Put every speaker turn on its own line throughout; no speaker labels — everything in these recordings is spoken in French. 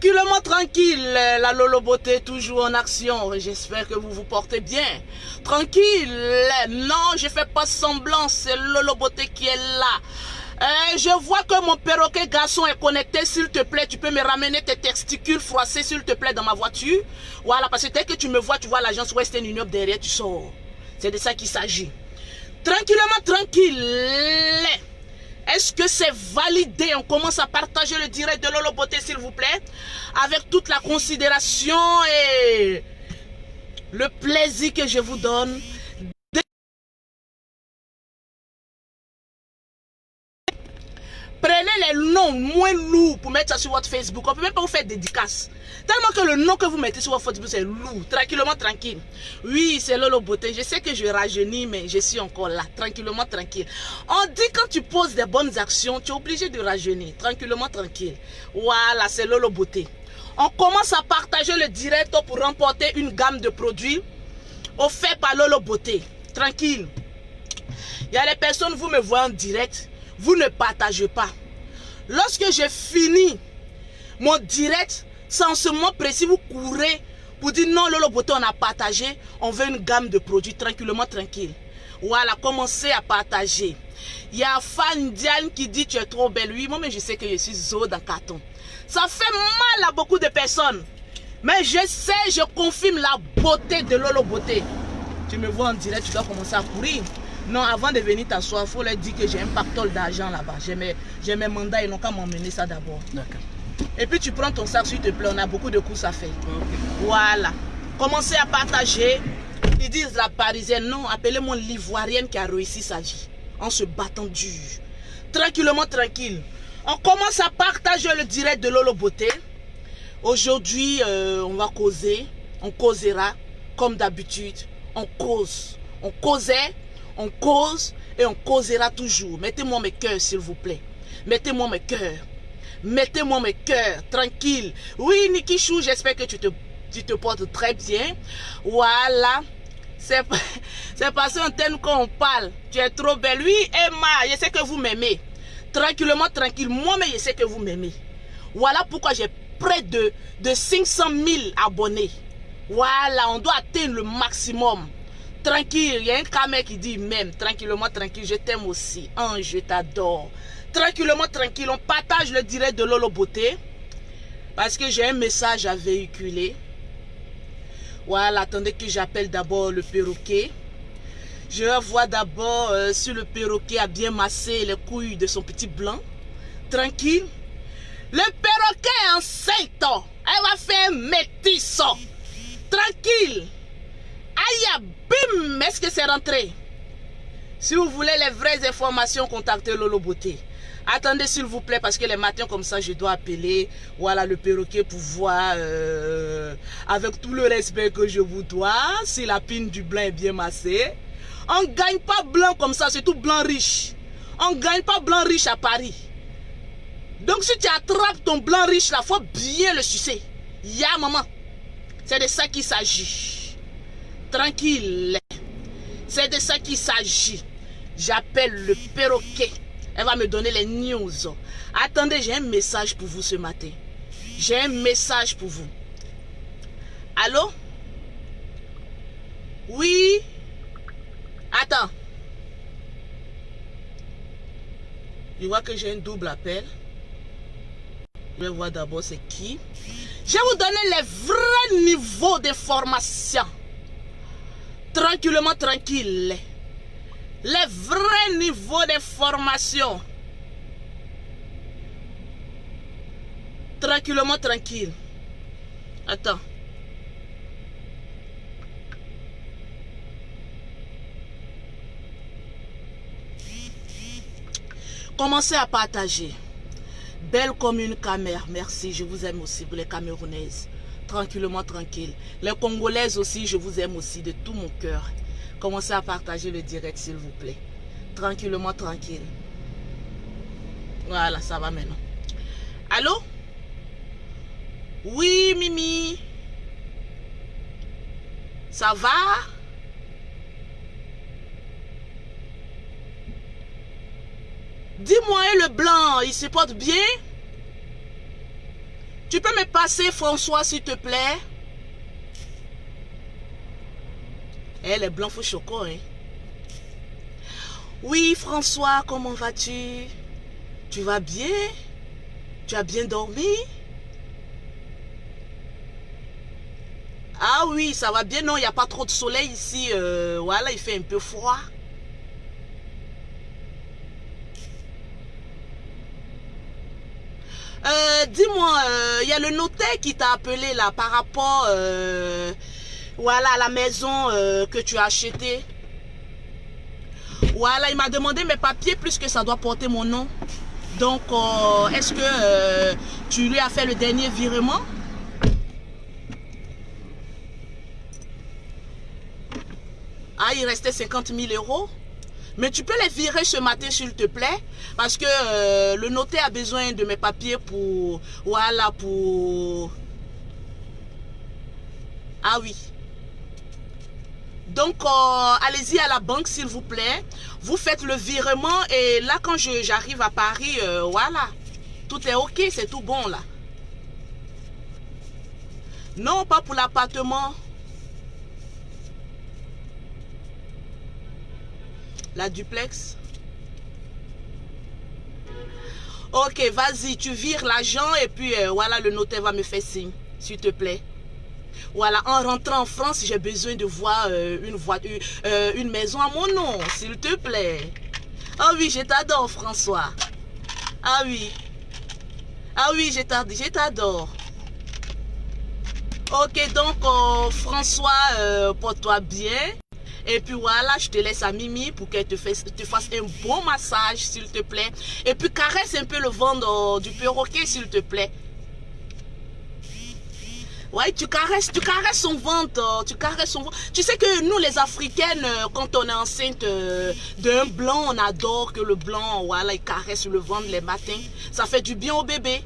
Tranquillement, tranquille, la Lolo Beauté toujours en action. J'espère que vous vous portez bien. Tranquille, non, je fais pas semblant, c'est Lolo Beauté qui est là. Je vois que mon perroquet garçon est connecté, s'il te plaît, tu peux me ramener tes testicules froissés, s'il te plaît, dans ma voiture. Voilà, parce que dès que tu me vois, tu vois l'agence Western Union derrière, tu sors. C'est de ça qu'il s'agit. Tranquillement, tranquille. Est-ce que c'est validé? On commence à partager le direct de Lolo Beauté, s'il vous plaît, avec toute la considération et le plaisir que je vous donne. Prenez les noms moins lourds pour mettre ça sur votre Facebook. On ne peut même pas vous faire dédicace. Tellement que le nom que vous mettez sur votre Facebook, c'est lourd. Tranquillement, tranquille. Oui, c'est Lolo Beauté. Je sais que je rajeunis, mais je suis encore là. Tranquillement, tranquille. On dit quand tu poses des bonnes actions, tu es obligé de rajeunir. Tranquillement, tranquille. Voilà, c'est Lolo Beauté. On commence à partager le direct pour remporter une gamme de produits offerts par Lolo Beauté. Tranquille. Il y a des personnes, vous me voyez en direct, vous ne partagez pas. Lorsque j'ai fini mon direct, c'est en ce moment précis, vous courez pour dire non, Lolo Beauté, on a partagé, on veut une gamme de produits, tranquillement, tranquille. Voilà, commencez à partager. Il y a Fan Diane qui dit tu es trop belle. Oui, moi, mais je sais que je suis zo dans carton. Ça fait mal à beaucoup de personnes. Mais je sais, je confirme la beauté de Lolo Beauté. Tu me vois en direct, tu dois commencer à courir. Non, avant de venir t'asseoir, il faut leur dire que j'ai un pactole d'argent là-bas. J'ai mes mandats, ils n'ont qu'à m'emmener ça d'abord. D'accord. Et puis tu prends ton sac, s'il te plaît, on a beaucoup de courses à faire. Okay. Voilà. Commencez à partager. Ils disent la Parisienne, non, appelez-moi l'Ivoirienne qui a réussi sa vie. En se battant dur. Tranquillement, tranquille. On commence à partager le direct de Lolo Beauté. Aujourd'hui, on va causer. On causera comme d'habitude. On cause. On causait. On cause et on causera toujours. Mettez-moi mes cœurs, s'il vous plaît. Mettez-moi mes cœurs. Mettez-moi mes cœurs. Tranquille. Oui, Niki Chou, j'espère que tu te portes très bien. Voilà. C'est parce qu'en thème qu'on parle. Tu es trop belle. Oui, Emma, je sais que vous m'aimez. Tranquillement, tranquille. Moi, mais je sais que vous m'aimez. Voilà pourquoi j'ai près de 500 000 abonnés. Voilà, on doit atteindre le maximum. Tranquille, il y a un camé qui dit même, tranquillement, tranquille, je t'aime aussi. Je t'adore. Tranquillement, tranquille, on partage le direct de Lolo Beauté. Parce que j'ai un message à véhiculer. Voilà, attendez que j'appelle d'abord le perroquet. Je vais voir d'abord si le perroquet a bien massé les couilles de son petit blanc. Tranquille. Le perroquet est enceinte. Elle va faire un métisson. Tranquille. Aïe, bim, est-ce que c'est rentré? Si vous voulez les vraies informations, contactez Lolo Beauté. Attendez s'il vous plaît, parce que les matins comme ça, je dois appeler voilà, le perroquet pour voir, avec tout le respect que je vous dois, si la pine du blanc est bien massée. On ne gagne pas blanc comme ça, c'est tout blanc riche. On ne gagne pas blanc riche à Paris. Donc si tu attrapes ton blanc riche, il faut bien le sucer. Ya maman, c'est de ça qu'il s'agit. Tranquille, c'est de ça qu'il s'agit. J'appelle le perroquet. Elle va me donner les news. Attendez, j'ai un message pour vous ce matin. J'ai un message pour vous. Allô? Oui? Attends. Je vois que j'ai un double appel. Je vais voir d'abord c'est qui. Je vais vous donner les vrais niveaux d'information. Tranquillement, tranquille. Les vrais niveaux de formation. Tranquillement, tranquille. Attends. Commencez à partager. Belle comme une caméra. Merci, je vous aime aussi, vous les Camerounaises. Tranquillement, tranquille. Les Congolaises aussi, je vous aime aussi de tout mon cœur. Commencez à partager le direct, s'il vous plaît. Tranquillement, tranquille. Voilà, ça va maintenant. Allô? Oui, Mimi. Ça va? Dis-moi, le blanc, il se porte bien? Tu peux me passer François, s'il te plaît? Eh, les blancs faux choco, hein. Oui, François, comment vas-tu? Tu vas bien? Tu as bien dormi? Ah oui, ça va bien. Non, il n'y a pas trop de soleil ici. Voilà, il fait un peu froid. Dis-moi, il y a le notaire qui t'a appelé là par rapport voilà, à la maison que tu as achetée. Voilà, il m'a demandé mes papiers puisque ça doit porter mon nom. Donc, est-ce que tu lui as fait le dernier virement? Ah, il restait 50 000 €. Mais tu peux les virer ce matin, s'il te plaît. Parce que le notaire a besoin de mes papiers pour... Voilà, pour... Ah oui. Donc, allez-y à la banque, s'il vous plaît. Vous faites le virement. Et là, quand j'arrive à Paris, voilà. Tout est OK, c'est tout bon, là. Non, pas pour l'appartement. La duplex. Ok, vas-y, tu vires l'argent et puis voilà, le notaire va me faire signe, s'il te plaît. Voilà, en rentrant en France, j'ai besoin de voir une maison à mon nom, s'il te plaît. Ah oui, je t'adore, François. Ah oui. Ah oui, je t'adore. Ok, donc, François, porte-toi bien. Et puis voilà, je te laisse à Mimi pour qu'elle te fasse un bon massage, s'il te plaît. Et puis caresse un peu le ventre du perroquet, s'il te plaît. Ouais, tu caresses son ventre, Tu sais que nous, les Africaines, quand on est enceinte d'un blanc, on adore que le blanc, voilà, il caresse le ventre les matins. Ça fait du bien au bébé.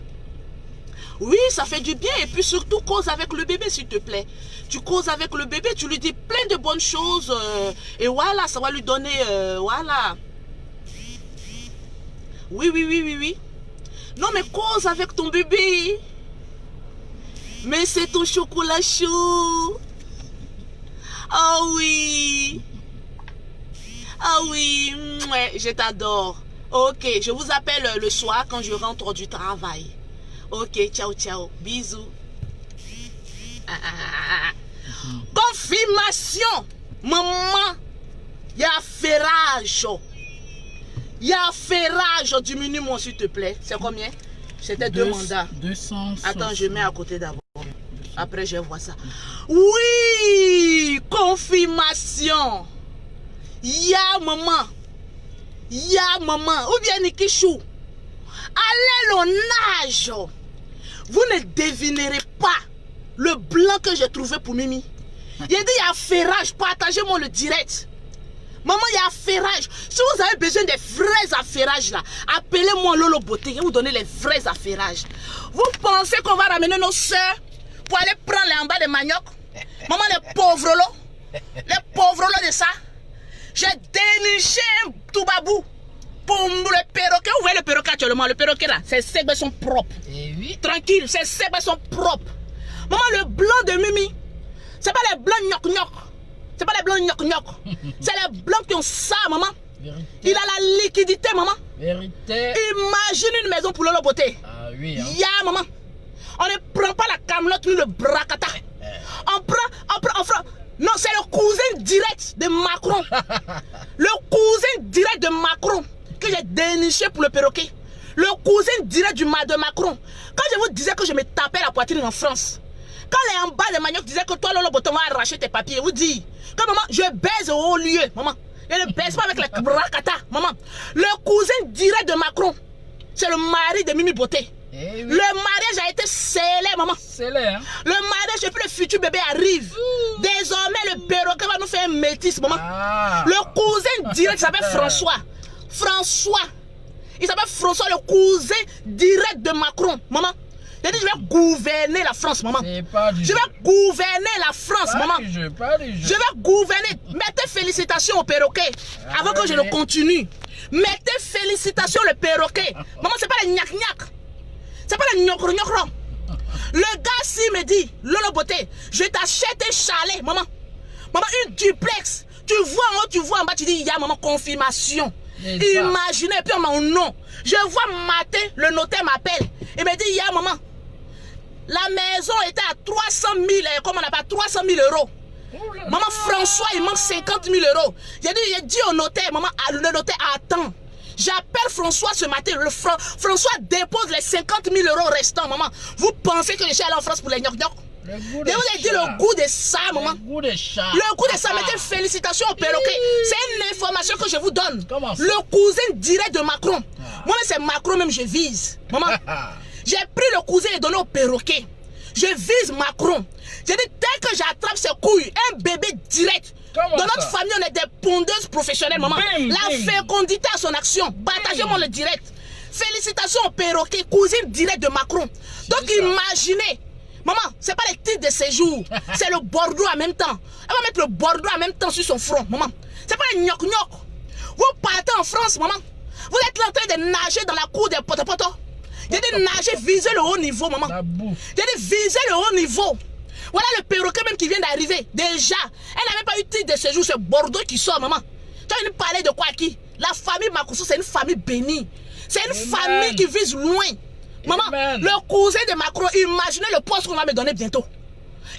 Oui, ça fait du bien. Et puis surtout, cause avec le bébé, s'il te plaît. Tu causes avec le bébé, tu lui dis plein de bonnes choses. Et voilà, ça va lui donner... voilà. Oui. Non, mais cause avec ton bébé. Mais c'est ton chocolat chaud. Ah oui. Ah oui. Ouais, je t'adore. Ok, je vous appelle le soir quand je rentre du travail. Ok, ciao, ciao. Bisous. Confirmation. Maman, il y a ferrage. Il y a ferrage. Diminue-moi, s'il te plaît. C'est combien? C'était 2 mandats. 200. Attends, je mets à côté d'abord. Après, je vois ça. Oui, confirmation. Ya maman. Ya maman. Ou bien Nikichou. Allez l'onage. Vous ne devinerez pas le blanc que j'ai trouvé pour Mimi. Il a dit il y a ferrage. Partagez-moi le direct. Maman, il y a affairage. Si vous avez besoin des vrais affairages là, appelez-moi Lolo Beauté. Je vais vous donner les vrais affairages. Vous pensez qu'on va ramener nos soeurs pour aller prendre les en bas de manioc? Maman, les pauvres lots. Les pauvres lots de ça. J'ai déniché un tout babou pour le perroquet. Vous voyez le perroquet actuellement? Le perroquet là, ses segments sont propres. Et oui. Tranquille, ses segments sont propres. Maman, le blanc de Mimi, c'est pas les blancs gnoc-gnoc. C'est pas les blancs gnoc-gnoc. C'est les blancs qui ont ça, maman. Vérité. Il a la liquidité, maman. Vérité. Imagine une maison pour Lolo Beauté. Ah oui. Hein. Ya, maman. On ne prend pas la camelote ni le bracata. On prend. Non, c'est le cousin direct de Macron. Le cousin direct de Macron que j'ai déniché pour le perroquet. Le cousin direct de Macron. Quand je vous disais que je me tapais la poitrine en France. Quand les en bas de manioc disaient que toi, Lolo Beauté, on va arracher tes papiers, vous dites que maman, je baise au haut lieu, maman. Je ne baise pas avec les bracata, maman. Le cousin direct de Macron, c'est le mari de Mimi Beauté. Eh oui. Le mariage a été scellé, maman. Scellé, hein? Le mariage et puis le futur bébé arrive. Désormais, le perroquet va nous faire un métis, maman. Ah. Le cousin direct s'appelle François. Il s'appelle François, le cousin direct de Macron, maman. J'ai dit, je vais gouverner la France, maman. Je vais gouverner la France, maman. Je vais gouverner. Mettez félicitations au perroquet. Avant que je le continue. Mettez félicitations au perroquet. Maman, c'est pas les gnac-gnac. C'est pas les gnoc-gnoc. Le gars, s'il me dit, Lolo Beauté, je t'achète un chalet, maman. Maman, une duplex. Tu vois en haut, tu vois en bas, tu dis, il y a, maman, confirmation. Imaginez, puis mon nom. Je vois matin, le notaire m'appelle. Il me dit, il y a, maman, la maison était à 300 000, comment on appelle, 300 000 euros. Maman, François, il manque 50 000 euros. J'ai dit au notaire, maman, le notaire attend. J'appelle François ce matin. François dépose les 50 000 euros restants, maman. Vous pensez que je suis allé en France pour les gnoc-gnoc? Je vous ai dit le goût de ça, maman. Le goût de ça. Le goût de ça. Mettez félicitations au perroquet. C'est une information que je vous donne. Le cousin direct de Macron. Moi, c'est Macron même, je vise. Maman, j'ai pris le cousin et donné au perroquet. Je vise Macron. J'ai dit, dès que j'attrape ses couilles, un bébé direct. Dans notre famille, on est des pondeuses professionnelles, maman. La fécondité à son action. Partagez-moi le direct. Félicitations au perroquet, cousine direct de Macron. Donc imaginez, maman, c'est pas les titres de séjour, c'est le Bordeaux en même temps. Elle va mettre le Bordeaux en même temps sur son front, maman. C'est pas les gnoc-gnoc. Vous partez en France, maman. Vous êtes en train de nager dans la cour des potopoto. J'ai dit nager, viser le haut niveau, maman. J'ai dit viser le haut niveau. Voilà le perroquet même qui vient d'arriver. Déjà, elle n'a même pas eu titre de séjour, c'est Bordeaux qui sort, maman. Tu as une parler de quoi qui? La famille Makosso, c'est une famille bénie. C'est une famille qui vise loin. Maman, le cousin de Macron, imaginez le poste qu'on va me donner bientôt.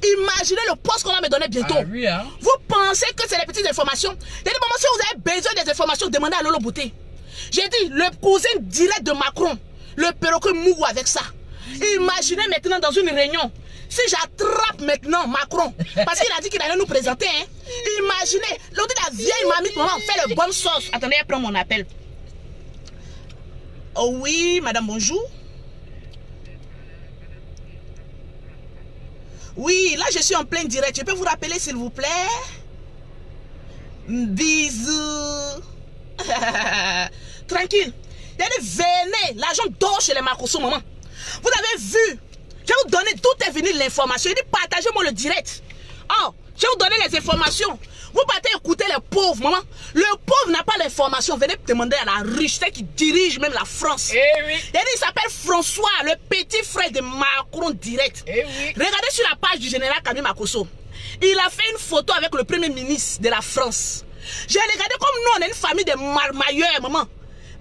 Imaginez le poste qu'on va me donner bientôt. Vous pensez que c'est les petites informations? J'ai dit, maman, si vous avez besoin des informations, demandez à Lolo Beauté. J'ai dit, le cousin direct de Macron, le perroquet mourou avec ça. Imaginez maintenant dans une réunion. Si j'attrape maintenant Macron, parce qu'il a dit qu'il allait nous présenter, hein, imaginez, l'autre la vieille mamie, maman, fait le bonne sauce. Attendez, elle prend mon appel. Oh oui, madame, bonjour. Oui, là je suis en plein direct. Je peux vous rappeler s'il vous plaît? Bisous. Tranquille. Il y a des venez, l'argent dort chez les Makosso, maman. Vous avez vu? Je vais vous donner d'où est venue l'information. Il dit partagez-moi le direct. Oh, je vais vous donner les informations. Vous partez écouter les pauvres, maman. Le pauvre n'a pas l'information. Venez demander à la riche, celle qui dirige même la France. Il s'appelle François, le petit frère de Macron direct. Regardez sur la page du général Camille Makosso. Il a fait une photo avec le premier ministre de la France. J'ai regardé comme nous, on est une famille de marmailleurs, maman.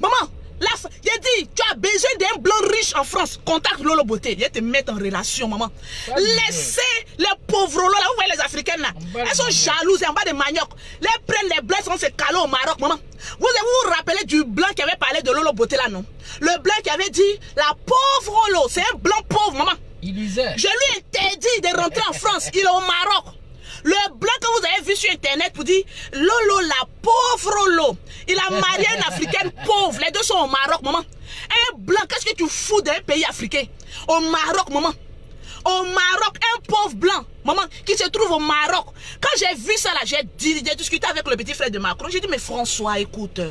Maman. J'ai dit, tu as besoin d'un blanc riche en France. Contacte Lolo Beauté. Il va te mettre en relation, maman. Laissez les pauvres là, vous voyez les Africaines là. Elles sont jalouses en bas de manioc. Les prennent les blancs, sont se calent au Maroc, maman. Vous rappelez du blanc qui avait parlé de Lolo Beauté là, non? Le blanc qui avait dit, la pauvre Lolo, c'est un blanc pauvre, maman. Il disait. Je lui ai interdit de rentrer en France. Il est au Maroc. Le blanc que vous avez vu sur internet pour dire Lolo, la pauvre Lolo. Il a marié une africaine pauvre. Les deux sont au Maroc, maman. Un blanc, qu'est-ce que tu fous d'un pays africain? Au Maroc, maman. Au Maroc, un pauvre blanc, maman, qui se trouve au Maroc. Quand j'ai vu ça là, j'ai discuté avec le petit frère de Macron. J'ai dit, mais François, écoute,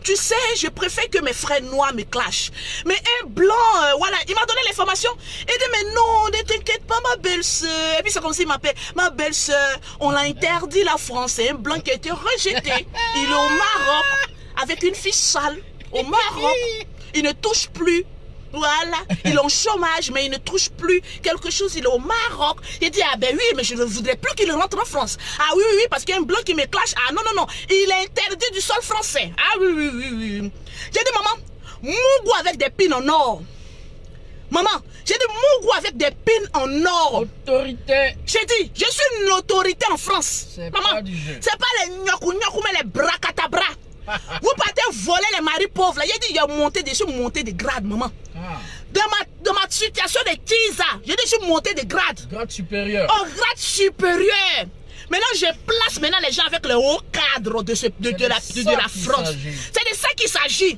tu sais, je préfère que mes frères noirs me clashent. Mais un blanc, voilà, il m'a donné l'information. Il dit, mais non, ne t'inquiète pas, ma belle-sœur. Et puis c'est comme s'il m'appelle, ma belle-sœur, on l'a interdit la France. C'est un blanc qui a été rejeté. Il est au Maroc, avec une fille sale. Au Maroc, il ne touche plus. Voilà, il est en chômage, mais il ne touche plus quelque chose, il est au Maroc. Il dit, ah ben oui, mais je ne voudrais plus qu'il rentre en France. Ah oui, oui, parce qu'il y a un blanc qui me clash. Ah non, non, non, il est interdit du sol français. Ah oui, oui, oui, oui. J'ai dit, maman, Mougou avec des pins en or. Maman, j'ai dit, Mougou avec des pins en or. Autorité. J'ai dit, je suis une autorité en France. Maman, c'est pas les gnokou gnokou, mais les bracatabra. Vous partez voler les maris pauvres. Il a dit, il a monté des grades, maman. Dans ma situation de Tiza, j'ai dit, je suis monté de grades. Grade supérieur. Oh, grade supérieur. Maintenant, je place maintenant les gens avec le haut cadre de la France. C'est de ça qu'il s'agit.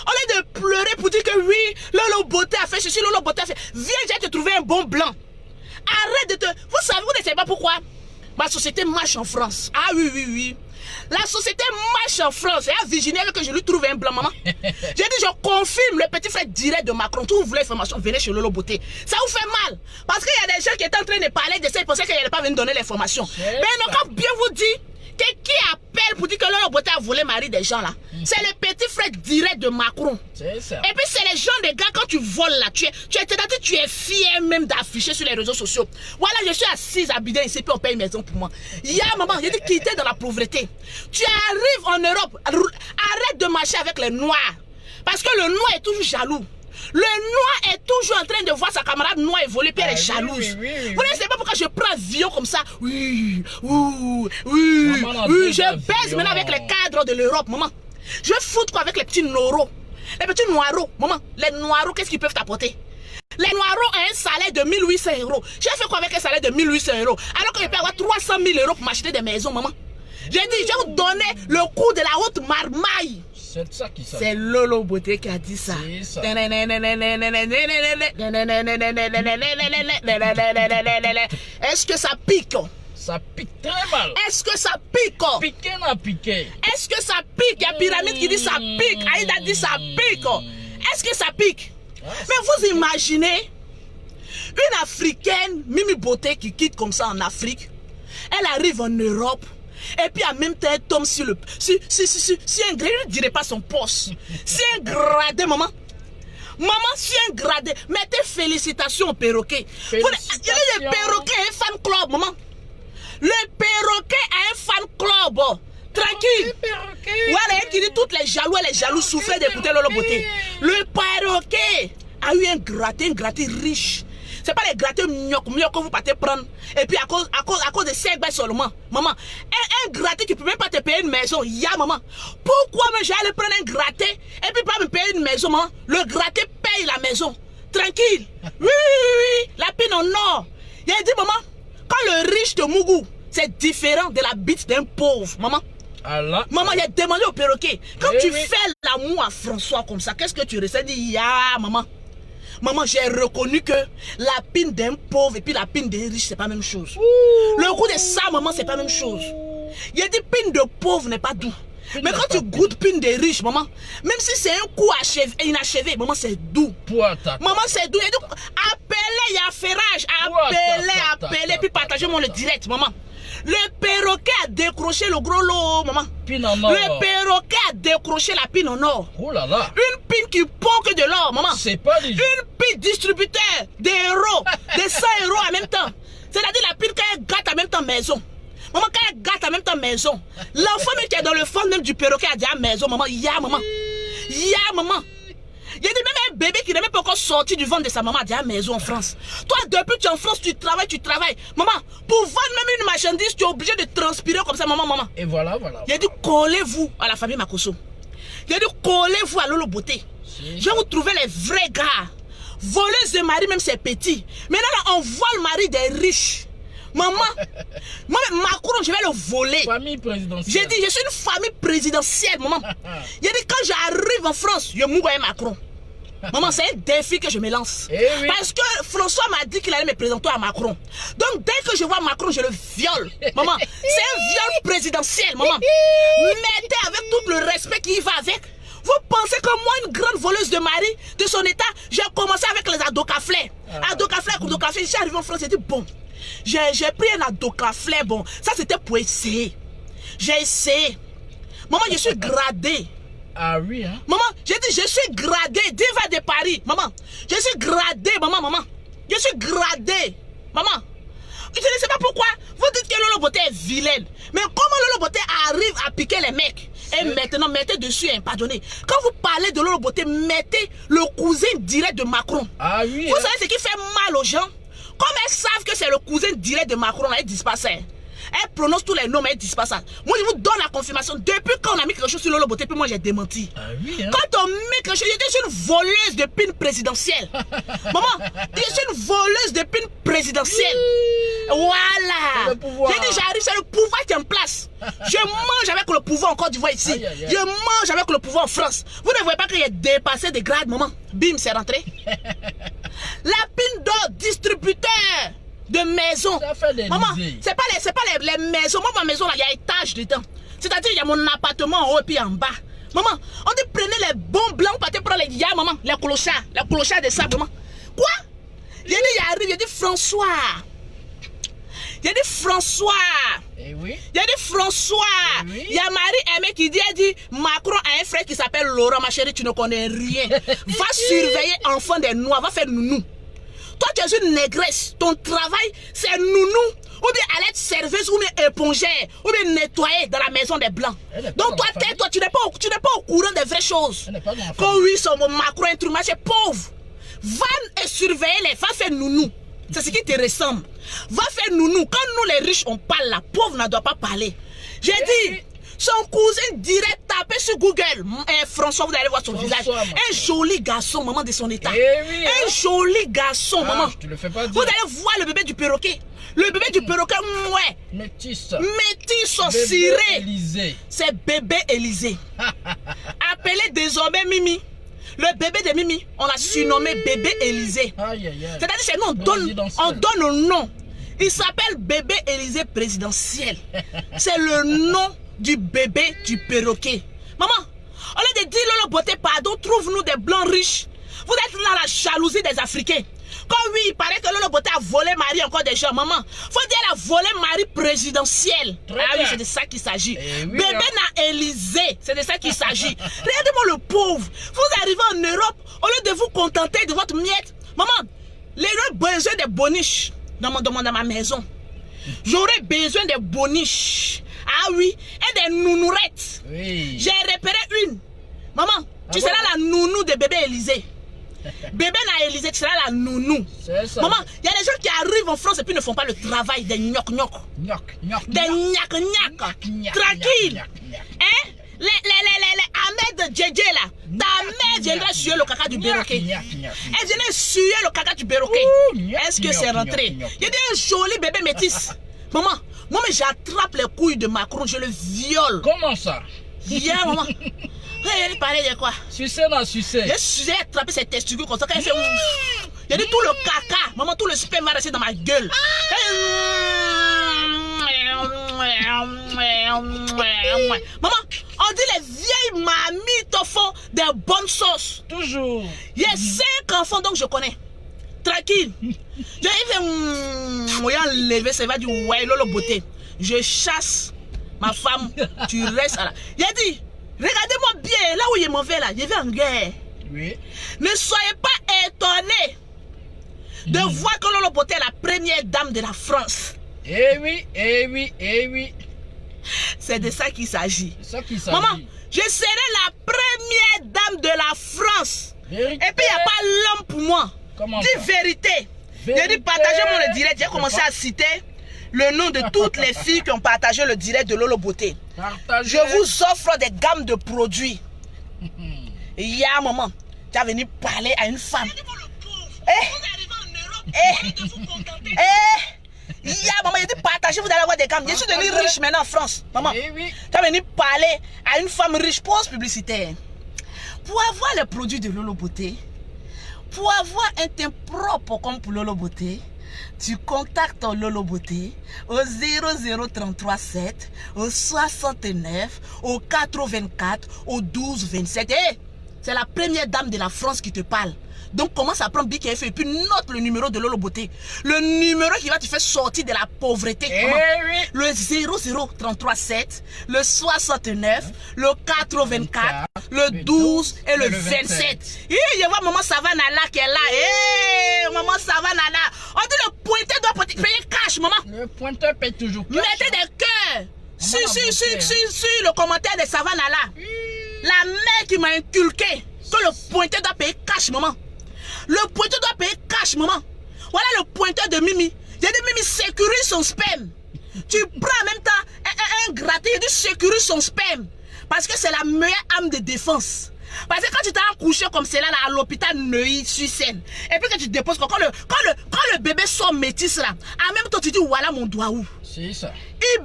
Au lieu de pleurer pour dire que oui, Lolo Beauté a fait ceci, Lolo Beauté a fait. Viens, j'ai te trouver un bon blanc. Arrête de te... Vous savez, vous ne savez pas pourquoi ma société marche en France. Ah oui, oui, oui. La société marche en France. Et à Virginie, que je lui trouve un blanc, maman. J'ai dit, je confirme le petit frère direct de Macron. Tout vous voulez l'information, venez chez Lolo Beauté. Ça vous fait mal. Parce qu'il y a des gens qui étaient en train de parler de ça. Ils pensaient qu'ils n'allaient pas venir donner l'information. Mais on a bien vous dit que qui appelle elle pour dire que Lolo Beauté a volé mari des gens là. C'est le petit frère direct de Macron.
C'est ça.
Et puis c'est les gens des gars, quand tu voles là, tu es fier même d'afficher sur les réseaux sociaux. Voilà, je suis assise à Bidin ici, puis on paye une maison pour moi. Maman, j'ai dit quitter dans la pauvreté. Tu arrives en Europe, arrête de marcher avec les noirs. Parce que le noir est toujours jaloux. Le noir est toujours en train de voir sa camarade noire évoluer, puis elle est jalouse. Vous ne savez pas pourquoi je prends avion comme ça. Oui, je baise maintenant avec les cadres de l'Europe, maman. Je foutre quoi avec les petits noireaux. Les petits noireaux, maman. Les noireaux, qu'est-ce qu'ils peuvent t'apporter? Les noireaux ont un salaire de 1800 €. J'ai fait quoi avec un salaire de 1800 €? Alors que je peux avoir 300 000 € pour m'acheter des maisons, maman. J'ai dit, je vais vous donner le coût de la haute marmaille.
C'est ça qui s'appelle.
C'est Lolo Beauté qui a dit ça.
C'est ça.
Est-ce que ça pique?
Ça pique très mal.
Est-ce que ça pique?
Piqué n'a piqué.
Est-ce que ça pique? Il y a Pyramide qui dit ça pique. Aïda dit ça pique. Est-ce que ça pique? Mais vous imaginez une Africaine, Mimi Beauté, qui quitte comme ça en Afrique. Elle arrive en Europe. Et puis en même temps, elle tombe sur un gradé, je ne dirais pas son poste. C'est un gradé, maman. Maman, c'est un gradé. Mettez félicitations au perroquet. Il y a le perroquet a un fan club, maman. Le perroquet a un fan club. Tranquille. Voilà, elle qui dit toutes les jaloux et les jaloux souffraient d'écouter Lolo Beauté. Le perroquet a eu un gratté riche. C'est pas les gratteux mieux que vous partez prendre. Et puis à cause de 5 balles seulement. Maman, un gratté qui peut même pas te payer une maison. Maman. Pourquoi moi j'allais prendre un gratté et puis pas me payer une maison, maman? Le gratté paye la maison. Tranquille. Oui. La pine en or. Il a dit, maman, quand le riche de Mougou, c'est différent de la bite d'un pauvre, maman.
Allah.
Maman, il a demandé au perroquet. Quand tu fais l'amour à François comme ça, qu'est-ce que tu ressens? Dit, maman. Maman, j'ai reconnu que la pine d'un pauvre et puis la pine d'un riche, c'est pas la même chose. Le goût de ça, maman, c'est pas la même chose. Il a dit pine de pauvre n'est pas doux. Mais quand tu goûtes pine de riche, maman, même si c'est un coup inachevé, maman, c'est doux. Maman, c'est doux. Il a dit, appelez, il y a ferrage. Appelez, puis partagez-moi le direct, maman. Le perroquet a décroché le gros lot, maman. Le perroquet a décroché la pine en or.
Oh là là.
Une pine qui pond que de l'or, maman.
C'est pas des...
Une pine distributeur des euros, des 100 € en même temps. C'est-à-dire la pine quand elle gâte en même temps maison. Maman, quand elle gâte en même temps maison. L'enfant même qui est dans le fond même du perroquet a dit à maison, maman, maman. Maman. Il y a dit même un bébé qui n'est même pas encore sorti du ventre de sa maman a dit à maison en France. Toi, depuis que tu es en France, tu travailles. Maman, pour vendre même une marchandise, tu es obligé de transpirer comme ça, maman.
Et voilà.
Il a dit, collez-vous à la famille Makosso. Il a dit, collez-vous à Lolo Beauté. Je vais vous trouver les vrais gars. Voleuse de mari, même c'est petit. Maintenant, on voit le mari des riches. Maman, moi, Macron, je vais le voler.
Famille présidentielle.
J'ai dit, je suis une famille présidentielle, maman. Il a dit, quand j'arrive en France, je mourrai Macron. Maman, c'est un défi que je me lance. Parce que François m'a dit qu'il allait me présenter à Macron. Donc, dès que je vois Macron, je le viole. Maman, c'est un viol présidentiel, maman. Mettez avec tout le respect qui y va avec. Vous pensez que moi, une grande voleuse de mari de son état, j'ai commencé avec les adocaflés. Adocaflés, je suis arrivé en France, j'ai dit, bon, j'ai pris un adocaflé, bon, ça c'était pour essayer. J'ai essayé. Maman, je suis gradé.
Ah oui, hein?
Maman, j'ai dit, je suis gradé, diva de Paris. Maman, je suis gradé, maman. Je suis gradé. Maman, je ne sais pas pourquoi. Vous dites que Lolo Beauté est vilaine. Mais comment Lolo Beauté arrive à piquer les mecs? Et maintenant, mettez dessus, hein, pardonnez. Quand vous parlez de Lolo Beauté, mettez le cousin direct de Macron.
Ah oui.
Vous savez ce qui fait mal aux gens? Comme elles savent que c'est le cousin direct de Macron, elles disent pas ça. Elle prononce tous les noms, mais elle ne dit pas ça. Moi, je vous donne la confirmation. Depuis quand on a mis quelque chose sur Lolo Beauté, puis moi, j'ai démenti.
Ah oui, hein?
Quand on met quelque chose, je suis une voleuse de pine présidentielle. Maman, je suis une voleuse de pine présidentielle. Voilà. J'ai dit, j'arrive, c'est le pouvoir qui est en place. Je mange avec le pouvoir en Côte d'Ivoire ici. Je mange avec le pouvoir en France. Vous ne voyez pas qu'il y a dépassé des grades, maman? Bim, c'est rentré. La pine d'or distributeur de maison. Maman, c'est pas les maisons. Moi, ma maison, là, il y a étage dedans. C'est-à-dire, il y a mon appartement en haut et puis en bas. Maman, on dit prenez les bons blancs, vous partez prendre les maman, les clochards de sable, maman. Quoi? Il a dit, il arrive, il a dit François. Il a dit François.
Eh oui.
Il y a dit François.
Oui.
Il y a Marie-Aimée qui dit, elle dit, Macron a un frère qui s'appelle Laurent. Ma chérie, tu ne connais rien. Va surveiller enfant des Noirs, va faire nounou. Toi, tu es une négresse. Ton travail, c'est nounou. Ou bien aller être serveuse, ou bien épongère, ou bien nettoyer dans la maison des Blancs. Donc toi, tais-toi, tu n'es pas au courant des vraies choses. Quand oui, son Macron est un truc, c'est pauvre. Va et surveiller les, va faire nounou. C'est ce qui te ressemble. Va faire nounou. Quand nous les riches on parle, la pauvre ne doit pas parler. J'ai dit, son cousin direct tapé sur Google. François, vous allez voir son visage. Un joli garçon, maman de son état. Un joli garçon, maman.
Je te le fais pas dire.
Vous allez voir le bébé du perroquet. Le bébé du perroquet, ouais.
Métis.
Métis au ciré.
Élysée.
C'est bébé Élysée. Appelé désormais Mimi. Le bébé de Mimi, on l'a surnommé bébé Élysée. C'est-à-dire que nous, on donne un nom. Il s'appelle bébé Élysée présidentiel. C'est le nom du bébé du perroquet. Maman, au lieu de dire Lolo Beauté, pardon, trouve-nous des blancs riches. Vous êtes dans la jalousie des Africains. Comme oui, il paraît que Lolo Beauté a volé Marie encore des gens. Maman, faut dire qu'elle a volé Marie présidentielle. Oui, c'est de ça qu'il s'agit. Bébé n'a Élysée, c'est de ça qu'il s'agit. Regardez-moi le pauvre. Vous arrivez en Europe, au lieu de vous contenter de votre miette. Maman, les gens ont besoin de boniches dans ma maison. J'aurais besoin de boniches. Ah oui, et des nounourettes. J'ai repéré une. Maman, tu seras la nounou de bébé Élysée. Bébé n'a Élysée, tu seras la nounou. Maman, il y a des gens qui arrivent en France et puis ne font pas le travail des gnoc-gnoc. Des gnac-gnac. Tranquille. Hein? Les Ahmed Djedje là. Ta mère viendra suer le caca du perroquet. Elle viendra suer le caca du perroquet. Est-ce que c'est rentré? Il y a un joli bébé métis. Maman, moi j'attrape les couilles de Macron, je le viole.
Comment ça?
Viens, maman. Il parlait de quoi?
Sucé, non, sucé.
J'ai attrapé ses testicules comme ça. Quand il fait. Il a dit tout le caca. Maman, tout le sperme va rester dans ma gueule. Maman, on dit les vieilles mamies te font des bonnes sauces.
Toujours.
Il y a 5 enfants donc je connais. Tranquille. Je vais lever, ça va dire ouais, Lolo Beauté. Je chasse ma femme. Tu restes là. Il a dit. Regardez-moi bien, là où il est mauvais là, je vais en guerre.
Oui.
Ne soyez pas étonnés de voir que Lolo Beauté est la première dame de la France.
Eh oui, eh oui, eh oui.
C'est de ça qu'il s'agit.
Maman,
je serai la première dame de la France.
Vérité.
Et puis il n'y a pas l'homme pour moi.
Comment
dis
ça?
Vérité. J'ai dit partagez-moi le direct. J'ai commencé à citer le nom de toutes les filles qui ont partagé le direct de Lolo Beauté. Je vous offre des gammes de produits. Il y a un moment, tu as venu parler à une femme. Il y a un moment, il dit partagez, vous allez avoir des gammes. Je suis devenu riche maintenant en France. Maman, tu as venu parler à une femme riche, pause publicitaire. Pour avoir les produits de Lolo Beauté, pour avoir un teint propre comme pour Lolo Beauté, tu contactes Lolo Beauté au 00337, au 69, au 84, au 12 27. C'est la première dame de la France qui te parle. Donc commence à prendre BKF et puis note le numéro de Lolo Beauté. Le numéro qui va te faire sortir de la pauvreté. Le 00337, le 69, le 84, le 12 et le 27. Je vois maman Savanala qui est là. Maman Savanala. On dit le pointeur doit payer cash, maman.
Le pointeur paye toujours cash.
Mettez des cœurs sur le commentaire de Savanala. La mère qui m'a inculqué que le pointeur doit payer cash, maman. Le pointeur doit payer cash, maman. Voilà le pointeur de Mimi. J'ai dit, Mimi, sécurise son sperme. Tu prends en même temps un gratté, il dit, sécurise son sperme. Parce que c'est la meilleure arme de défense. Parce que quand tu t'es accouché comme cela là, à l'hôpital Neuilly-sur-Seine, et puis que tu déposes, quand le bébé sort métis là, en même temps tu dis, voilà mon doigt où.
C'est ça.
Le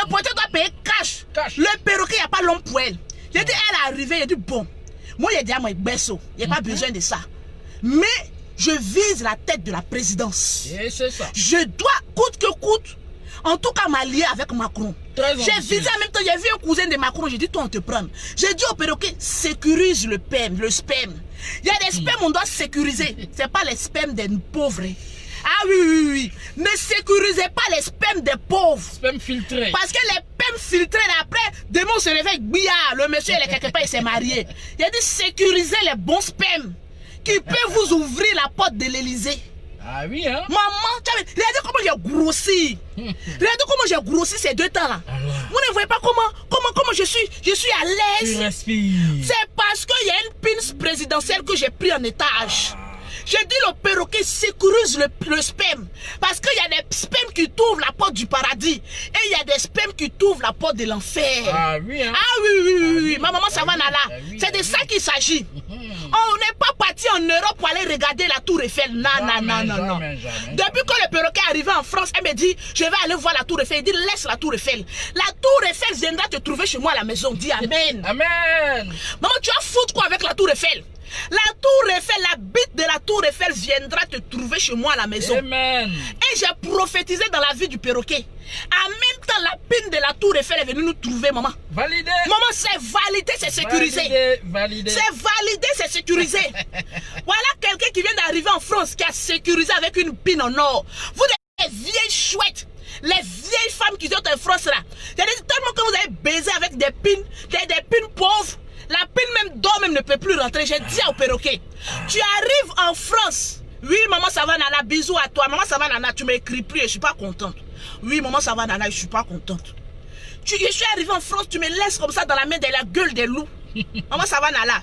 pointeur doit payer cash. Le perroquet, il n'y a pas l'homme pour elle. J'ai dit, elle est arrivée, il a dit, bon, moi, il a dit à moi, il n'y a pas besoin de ça. Mais, je vise la tête de la présidence.
Et c'est ça.
Je dois, coûte que coûte, en tout cas, m'allier avec Macron. J'ai visé en même temps, j'ai vu un cousin de Macron, j'ai dit, toi, on te prend. J'ai dit au perroquet, sécurise le sperme. Il y a des spermes, on doit sécuriser. Ce n'est pas les spermes des pauvres. Ah oui, oui, oui. Ne sécurisez pas les spermes des pauvres.
Sperme filtré.
Parce que les spermes filtrés, après, demain on se réveille, billard, le monsieur il est quelque part, il s'est marié. Il a dit sécuriser les bons spermes qui peuvent vous ouvrir la porte de l'Élysée.
Ah oui, hein?
Maman, regardez comment j'ai grossi. Regardez comment j'ai grossi ces 2 temps-là. Vous ne voyez pas comment je suis à l'aise.
Tu respires.
C'est parce qu'il y a une pince présidentielle que j'ai pris en étage. J'ai dit le perroquet sécurise le sperme. Parce qu'il y a des spermes qui t'ouvrent la porte du paradis. Et il y a des spermes qui t'ouvrent la porte de l'enfer.
Ah oui, hein?
Ah oui, oui, oui, oui. Ma maman, ça va là. C'est de ça qu'il s'agit. On n'est pas parti en Europe pour aller regarder la Tour Eiffel. Non, non, non, non, non. Depuis que le perroquet est arrivé en France, elle me dit, je vais aller voir la Tour Eiffel. Il dit, laisse la Tour Eiffel. La Tour Eiffel viendra te trouver chez moi à la maison. Dis Amen.
Amen.
Maman, tu as foutu quoi avec la Tour Eiffel? La Tour Eiffel, la bite de la Tour Eiffel viendra te trouver chez moi à la maison.
Amen.
Et j'ai prophétisé dans la vie du perroquet. En même temps, la pine de la Tour Eiffel est venue nous trouver, maman.
Validé.
Maman, c'est validé, c'est sécurisé.
Validé.
C'est validé, c'est sécurisé. Voilà quelqu'un qui vient d'arriver en France, qui a sécurisé avec une pine en or. Vous, les vieilles chouettes, les vieilles femmes qui sont en France là. Il y a tellement que vous avez baisé avec des pines, des pines pauvres. La pine même d'or même ne peut plus rentrer. J'ai dit au perroquet, tu arrives en France. Oui, maman, ça va, Nana, bisous à toi. Maman, ça va, Nana, tu m'écris plus et je suis pas contente. Oui, maman, ça va, Nana, je suis pas contente. Je suis arrivée en France, tu me laisses comme ça dans la main de la gueule des loups. Maman, ça va, Nana.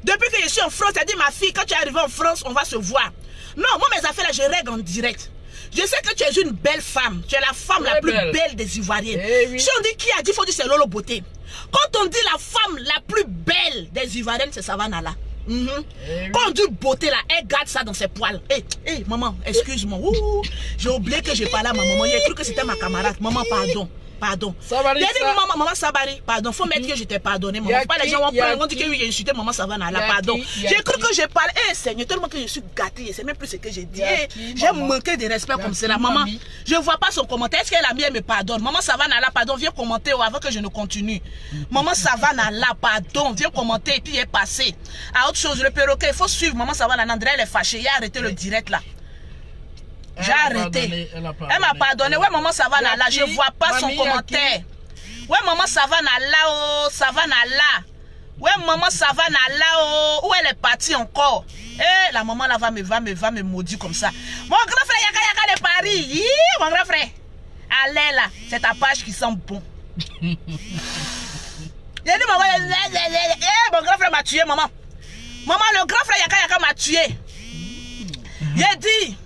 Depuis que je suis en France, elle dit, ma fille, quand tu es arrivée en France, on va se voir. Non, moi, mes affaires là, je règle en direct. Je sais que tu es une belle femme. Tu es la femme la plus belle des Ivoiriennes.
Oui.
Si on dit qui a dit, il faut dire c'est Lolo Beauté. Quand on dit la femme la plus belle des Ivoiriennes, c'est Savannah. Quand on dit beauté là, elle garde ça dans ses poils. Hé, maman, excuse-moi. J'ai oublié que j'ai parlé à ma maman. J'ai cru que c'était ma camarade. Maman, pardon. Pardon.
Sabari,
il a dit maman Sabari, pardon, faut mettre que je t'ai pardonné. Maman. Pas les gens vont dire que oui, j'ai insulté maman Savannah là, pardon. J'ai cru que j'ai parlé. Seigneur, tellement que je suis gâtée, c'est même plus ce que j'ai dit. J'ai manqué de respect comme cela. Maman, je vois pas son commentaire. Est-ce qu'elle a mis, elle me pardonne? Maman Savannah là, pardon, viens commenter avant que je ne continue. Maman Savannah là, pardon, viens commenter et puis il est passé. À autre chose, le perroquet, il faut suivre maman Savannah. André, elle est fâchée. Il a arrêté le direct là. J'ai arrêté. Elle m'a pardonné. Ouais, maman Savannah là, je vois pas son commentaire. Ouais, maman Savannah là, oh, Savannah là. Ouais, maman Savannah là, oh, où elle est partie encore? La maman là va me maudire comme ça. Mon grand frère Yaka de Paris. Mon grand frère. Allez là, c'est ta page qui sent bon. J'ai dit, maman, mon grand frère m'a tué, maman. Maman, le grand frère Yaka m'a tué. J'ai dit,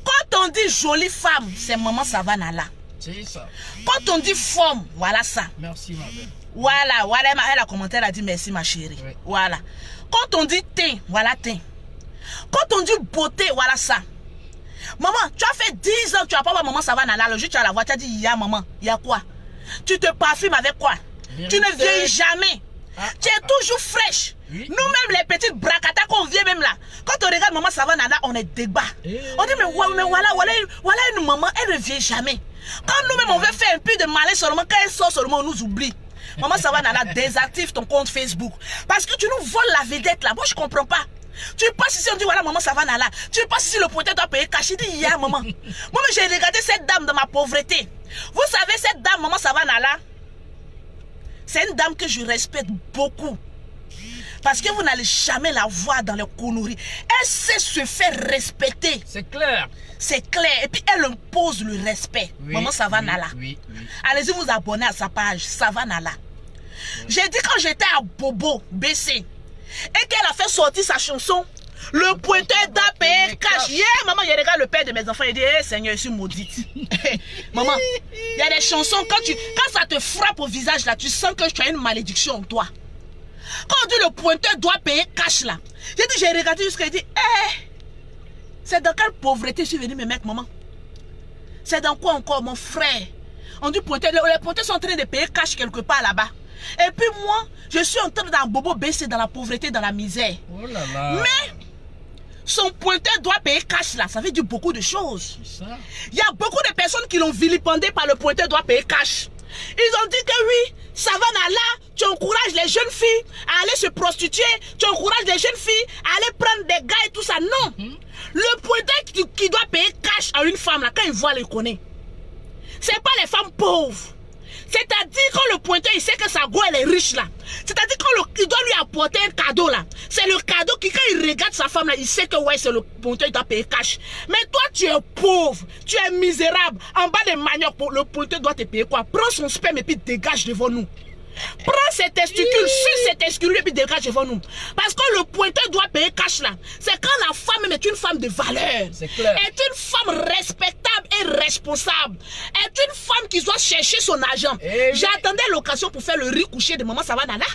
quand on dit jolie femme, c'est maman Savannah là.
C'est ça.
Quand on dit forme, voilà ça.
Merci ma belle.
Voilà, elle a commenté, elle a dit merci ma chérie. Oui. Voilà. Quand on dit teint, voilà teint. Quand on dit beauté, voilà ça. Maman, tu as fait 10 ans, tu n'as pas voir maman Savannah là, le jour tu as la voix, tu as dit, ya maman, il y a quoi? Tu te parfumes avec quoi? Tu ne vieillis jamais. Tu es toujours fraîche. Oui. Nous-mêmes, les petites bracata qu'on vient même là, quand on regarde maman Savannah là, on est débat. On dit, mais voilà une maman, elle ne vient jamais. Quand nous-mêmes, on veut faire un peu de malin seulement, quand elle sort seulement, on nous oublie. Maman Savannah là, désactive ton compte Facebook. Parce que tu nous voles la vedette là. Moi, je comprends pas. Tu passes ici, on dit voilà maman Savannah là. Tu passes ici, le pointeur doit payer cash. Il dit, ya maman. Moi, j'ai regardé cette dame de ma pauvreté. Vous savez, cette dame, maman Savannah là, c'est une dame que je respecte beaucoup. Parce que vous n'allez jamais la voir dans les conneries. Elle sait se faire respecter.
C'est clair.
C'est clair. Et puis elle impose le respect. Oui, maman Savannah là. Oui. Allez-y vous abonner à sa page Savannah là. J'ai dit quand j'étais à Bobo, BC, et qu'elle a fait sortir sa chanson, le pointeur d'APR cash. Maman, je regarde le père de mes enfants et dit, Seigneur, je suis maudite. Maman, il y a des chansons, quand ça te frappe au visage là, tu sens que tu as une malédiction en toi. Quand on dit le pointeur doit payer cash là, j'ai regardé jusqu'à il dit, c'est dans quelle pauvreté je suis venu me mettre, maman? C'est dans quoi encore, mon frère? On dit pointeur, les pointeurs sont en train de payer cash quelque part là-bas. Et puis moi, je suis en train d'un bobo baisser dans la pauvreté, dans la misère.
Oh là là.
Mais son pointeur doit payer cash là, ça veut dire beaucoup de choses. Il y a beaucoup de personnes qui l'ont vilipendé par le pointeur doit payer cash. Ils ont dit que oui, Savannah là, tu encourages les jeunes filles à aller se prostituer, tu encourages les jeunes filles à aller prendre des gars et tout ça. Non. Le pointeur qui doit une femme, là, quand il voit, il connaît. C'est pas les femmes pauvres. C'est-à-dire quand le pointeur, il sait que sa go, elle est riche, là. C'est-à-dire quand il doit lui apporter un cadeau, là. C'est le cadeau qui, quand il regarde sa femme, là, il sait que, ouais, c'est le pointeur, il doit payer cash. Mais toi, tu es pauvre, tu es misérable. En bas des maniocs, le pointeur doit te payer quoi? Prends son sperme et puis dégage devant nous. Prends ses testicules, suce ses testicules et puis dégage devant nous. Parce que le pointeur doit payer cash là. C'est quand la femme est une femme de valeur.
C'est clair.
Est une femme respectable et responsable. Est une femme qui doit chercher son argent. J'attendais l'occasion pour faire le riz couché de maman Sava Nana.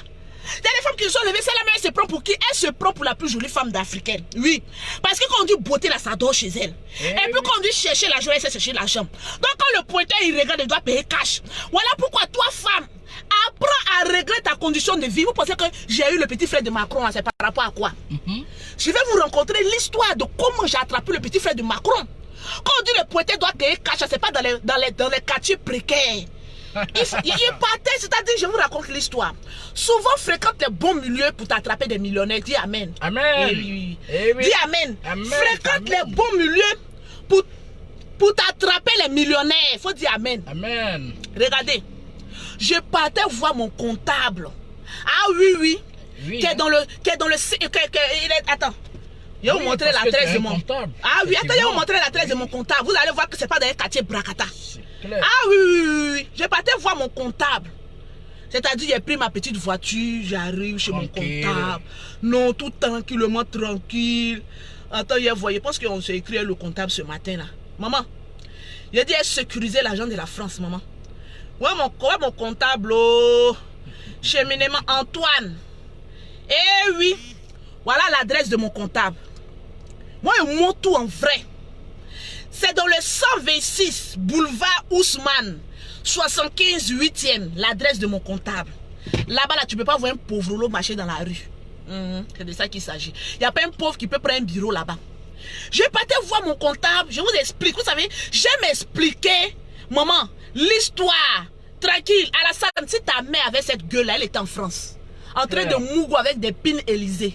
Il y a des femmes qui se sont levées, celle-là, mais elle se prend pour qui? Elle se prend pour la plus jolie femme d'Africaine. Oui. Parce que quand on dit beauté, là, ça dort chez elle. Et puis quand on dit chercher l'argent, elle sait chercher l'argent. Donc quand le pointeur, il regarde, il doit payer cash. Voilà pourquoi toi, femme, apprends à régler ta condition de vie. Vous pensez que j'ai eu le petit frère de Macron, c'est par rapport à quoi? Je vais vous rencontrer l'histoire de comment j'ai attrapé le petit frère de Macron. Quand on dit le pointeur doit payer cash, c'est pas dans les quartiers précaires. Il partait, c'est-à-dire, je vous raconte l'histoire. Souvent fréquente les bons milieux pour t'attraper des millionnaires. Dis Amen.
Amen.
Oui.
Oui.
Dis Amen.
Amen.
Fréquente les bons milieux pour t'attraper les millionnaires. Il faut dire Amen.
Amen.
Regardez, je partais voir mon comptable. Ah oui. Qui est dans le... Attends. Je vais vous montrer l'adresse de mon comptable. Ah oui, attends, je vais vous montrer l'adresse de mon comptable. Vous allez voir que c'est pas dans un quartier Bracata. Ah oui. Je partais voir mon comptable. C'est-à-dire, j'ai pris ma petite voiture, j'arrive chez mon comptable. Non, tout tranquillement, tranquille. Attends, je voyais, je pense qu'on s'est écrit le comptable ce matin-là. Maman, j'ai dit, sécuriser l'argent de la France, maman. Ouais, mon comptable, oh, cheminement Antoine. Eh oui, voilà l'adresse de mon comptable. Moi, je montre tout en vrai. C'est dans le 126 boulevard Ousmane, 75 8e, l'adresse de mon comptable. Là-bas, là, tu ne peux pas voir un pauvre lot marcher dans la rue. C'est de ça qu'il s'agit. Il n'y a pas un pauvre qui peut prendre un bureau là-bas. Je partais voir mon comptable, je vous explique. Vous savez, j'aime expliquer, maman, l'histoire. Tranquille, Alassane, si ta mère avait cette gueule-là, elle était en France. En train de mougo avec des pines Élysée.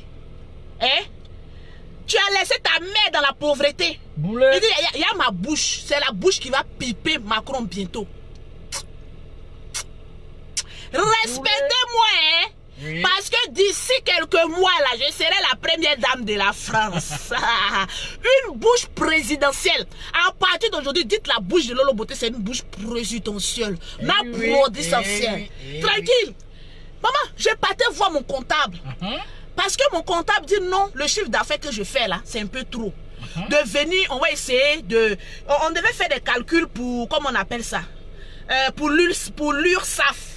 Hein? Tu as laissé ta mère dans la pauvreté. Il y a ma bouche. C'est la bouche qui va piper Macron bientôt. Respectez-moi, hein? Oui. Parce que d'ici quelques mois, là, je serai la première dame de la France. Une bouche présidentielle. À partir d'aujourd'hui, dites la bouche de Lolo Beauté, c'est une bouche présidentielle. Tranquille. Maman, je partais voir mon comptable. Parce que mon comptable dit non, le chiffre d'affaires que je fais là, c'est un peu trop. De venir, on va essayer de... On devait faire des calculs pour, comment on appelle ça? Pour l'URSSAF.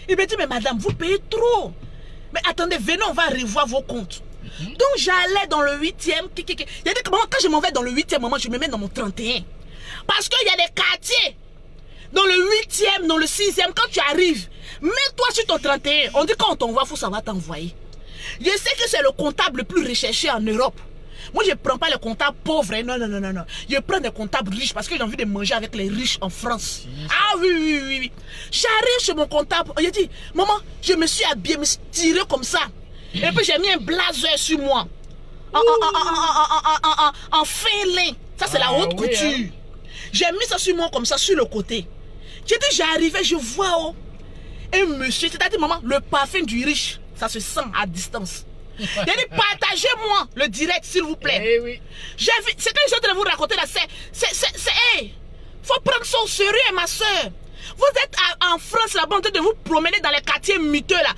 Il me dit, mais madame, vous payez trop. Mais attendez, venez, on va revoir vos comptes. Donc j'allais dans le 8e. Il a dit que maman, quand je m'en vais dans le 8e, maman, je me mets dans mon 31. Parce qu'il y a des quartiers. Dans le 8e, dans le 6e, quand tu arrives, mets-toi sur ton 31. On dit quand on t'envoie, il faut savoir t'envoyer. Je sais que c'est le comptable le plus recherché en Europe. Moi, je ne prends pas les comptables pauvres. Non. Je prends des comptables riches parce que j'ai envie de manger avec les riches en France. Ah oui. J'arrive chez mon comptable. Il a dit, maman, je me suis habillé, me suis tiré comme ça. Et puis, j'ai mis un blazer sur moi. En fin lin. Ça, c'est la haute couture. J'ai mis ça sur moi comme ça, sur le côté. J'ai dit, j'arrivais, je vois un monsieur, c'est-à-dire, maman, le parfum du riche, ça se sent à distance. J'ai dit, partagez-moi le direct, s'il vous plaît. Oui. C'est que je suis en train de vous raconter là, faut prendre ça au sérieux, ma soeur. Vous êtes en France, là-bas, en train de vous promener dans les quartiers miteux, là.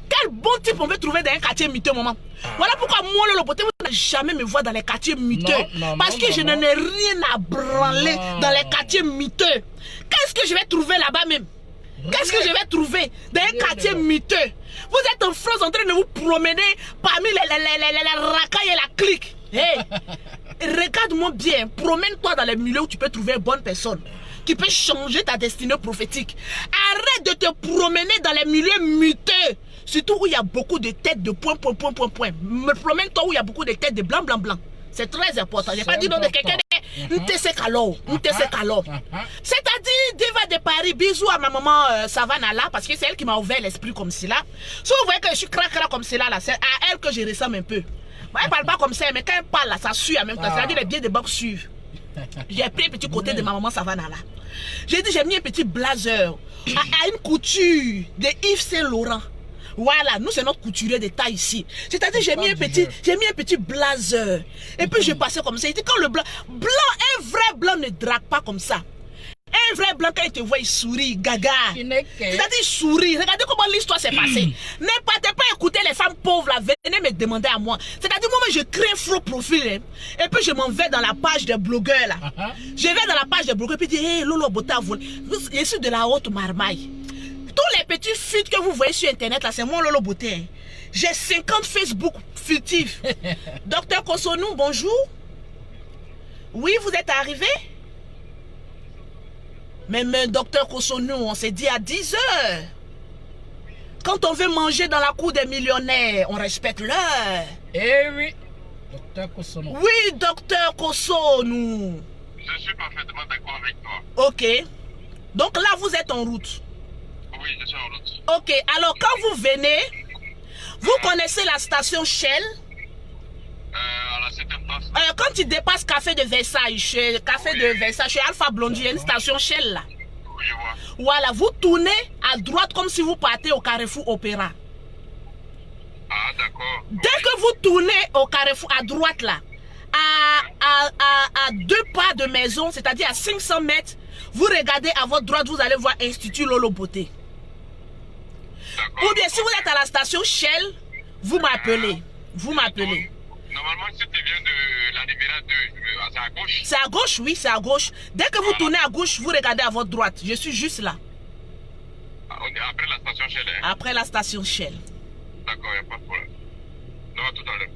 Quel bon type on veut trouver dans un quartier miteux, maman? Voilà pourquoi moi, le beauté, vous n'allez jamais me voir dans les quartiers miteux. Parce que je n'en ai rien à branler dans les quartiers miteux. Qu'est-ce que je vais trouver là-bas même? Qu'est-ce que je vais trouver dans un quartier miteux? Vous êtes en France en train de vous promener parmi les racailles et la clique. Hey, regarde-moi bien. Promène-toi dans les milieux où tu peux trouver une bonne personne qui peut changer ta destinée prophétique. Arrête de te promener dans les milieux miteux. Surtout où il y a beaucoup de têtes de point. Me promène-toi où il y a beaucoup de têtes de blanc. C'est très important. Je n'ai pas dit non de quelqu'un de c'est-à-dire, Diva de Paris, bisous à ma maman Savannah là, parce que c'est elle qui m'a ouvert l'esprit comme cela. Si vous voyez que je suis cracra comme cela là, c'est à elle que je ressemble un peu. Moi, elle parle pas comme ça, mais quand elle parle là, ça suit en même temps. C'est-à-dire les biais de boxe suivent. J'ai pris un petit côté de ma maman Savannah là. J'ai dit, j'ai mis un petit blazer à une couture de Yves Saint Laurent. Voilà, nous c'est notre couturier de taille ici. C'est-à-dire j'ai mis un petit blazer. Et puis je passais comme ça. Il dit quand le blanc, un vrai blanc ne drague pas comme ça. Un vrai blanc quand il te voit il sourit, gaga. C'est-à-dire il sourit. Regardez comment l'histoire s'est passée. Ne partez pas écouter les femmes pauvres là. Venez me demander à moi. C'est-à-dire moi je crée un faux profil et puis je m'en vais dans la page des blogueurs là. Je vais dans la page des blogueurs et puis je dis hey Lolo Bota volé. Je suis de la haute marmaille. Tous les petits fuites que vous voyez sur internet là, c'est moi Lolo Beauté. Hein. J'ai 50 Facebook fugitifs. Docteur Kosonou, bonjour. Oui, vous êtes arrivé? Mais docteur Kosonou, on s'est dit à 10 heures. Quand on veut manger dans la cour des millionnaires, on respecte l'heure.
Eh oui, docteur Kosonou.
Oui, docteur Kosonou.
Je suis parfaitement d'accord avec toi.
Ok. Donc là, vous êtes en route.
Oui, je suis en route.
Ok, alors quand vous venez, vous connaissez la station Shell?
À la 7e place.
Quand tu dépasses Café de Versailles, chez Alpha Blondie, il y a une station Shell là.
Oui, je vois.
Voilà, vous tournez à droite comme si vous partez au Carrefour Opéra.
Ah, d'accord.
Dès que vous tournez au Carrefour à droite là, à 2 pas de maison, c'est-à-dire à 500 mètres, vous regardez à votre droite, vous allez voir Institut Lolo Beauté. Ou bien si vous êtes à la station Shell, vous m'appelez. Vous m'appelez.
Normalement, si tu viens de la Riviera 2, c'est à gauche.
C'est à gauche, oui, c'est à gauche. Dès que vous tournez à gauche, vous regardez à votre droite. Je suis juste là.
On est après la station Shell.
Après la station Shell.
D'accord, il n'y a pas de problème. Non, à tout à l'heure.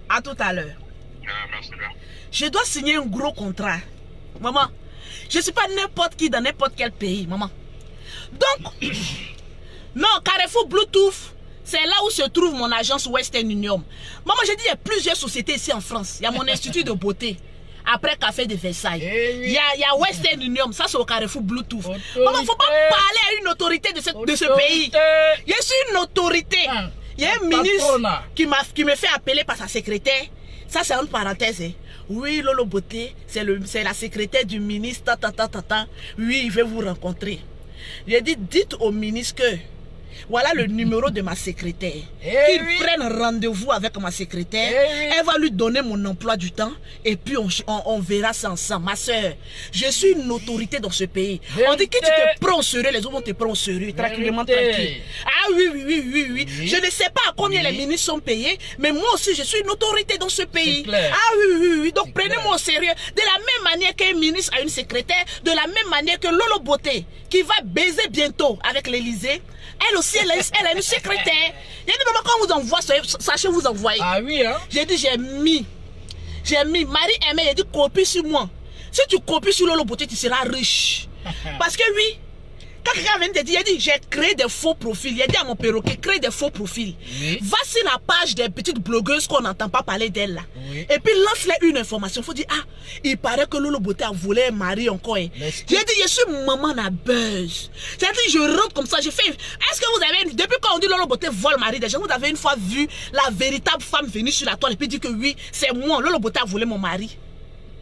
À tout à l'heure.
Merci bien.
Je dois signer un gros contrat. Maman, je ne suis pas n'importe qui dans n'importe quel pays, maman. Donc, non, Carrefour Bluetooth, c'est là où se trouve mon agence Western Union. Maman, j'ai dit, il y a plusieurs sociétés ici en France. Il y a mon institut de beauté. Après Café de Versailles. Il y a Western Union. Ça, c'est au Carrefour Bluetooth. Maman, il ne faut pas parler à une autorité de ce pays. Je suis une autorité. Il y a un ministre qui me fait appeler par sa secrétaire. Ça, c'est une parenthèse. Hein. Oui, Lolo Beauté, c'est la secrétaire du ministre. Oui, il veut vous rencontrer. J'ai dit, dites au ministre que voilà le numéro de ma secrétaire. Qu'il prenne rendez-vous avec ma secrétaire. Elle va lui donner mon emploi du temps. Et puis on verra ça ensemble. Ma soeur, je suis une autorité dans ce pays. On dit que tu te prends au sérieux, les autres vont te prendre au sérieux. Tranquillement, tranquille. Ah oui. Je ne sais pas à combien les ministres sont payés. Mais moi aussi, je suis une autorité dans ce pays. Ah oui. Donc prenez-moi au sérieux. De la même manière qu'un ministre a une secrétaire. De la même manière que Lolo Beauté, qui va baiser bientôt avec l'Élysée. Elle aussi, elle a une secrétaire. Il y a des moments quand on vous envoie, sachez vous envoyer.
Ah oui, hein?
J'ai dit, j'ai mis. Marie-Aimée, j'ai dit, copie sur moi. Si tu copies sur Lolo Beauté, tu seras riche. Parce que oui, quand quelqu'un vient te dire, il dit, j'ai créé des faux profils. Il a dit à mon perroquet, crée des faux profils. Oui. Va sur la page des petites blogueuses qu'on n'entend pas parler d'elles là. Oui. Et puis lance-les une information. Il faut dire, ah, il paraît que Lolo Beauté a volé un mari encore. Hein. J'ai dit, je suis maman à buzz. C'est-à-dire, je rentre comme ça, je fais. Est-ce que vous avez, depuis quand on dit Lolo Beauté vole mari des gens, vous avez une fois vu la véritable femme venir sur la toile et puis dire que oui, c'est moi, Lolo Beauté a volé mon mari?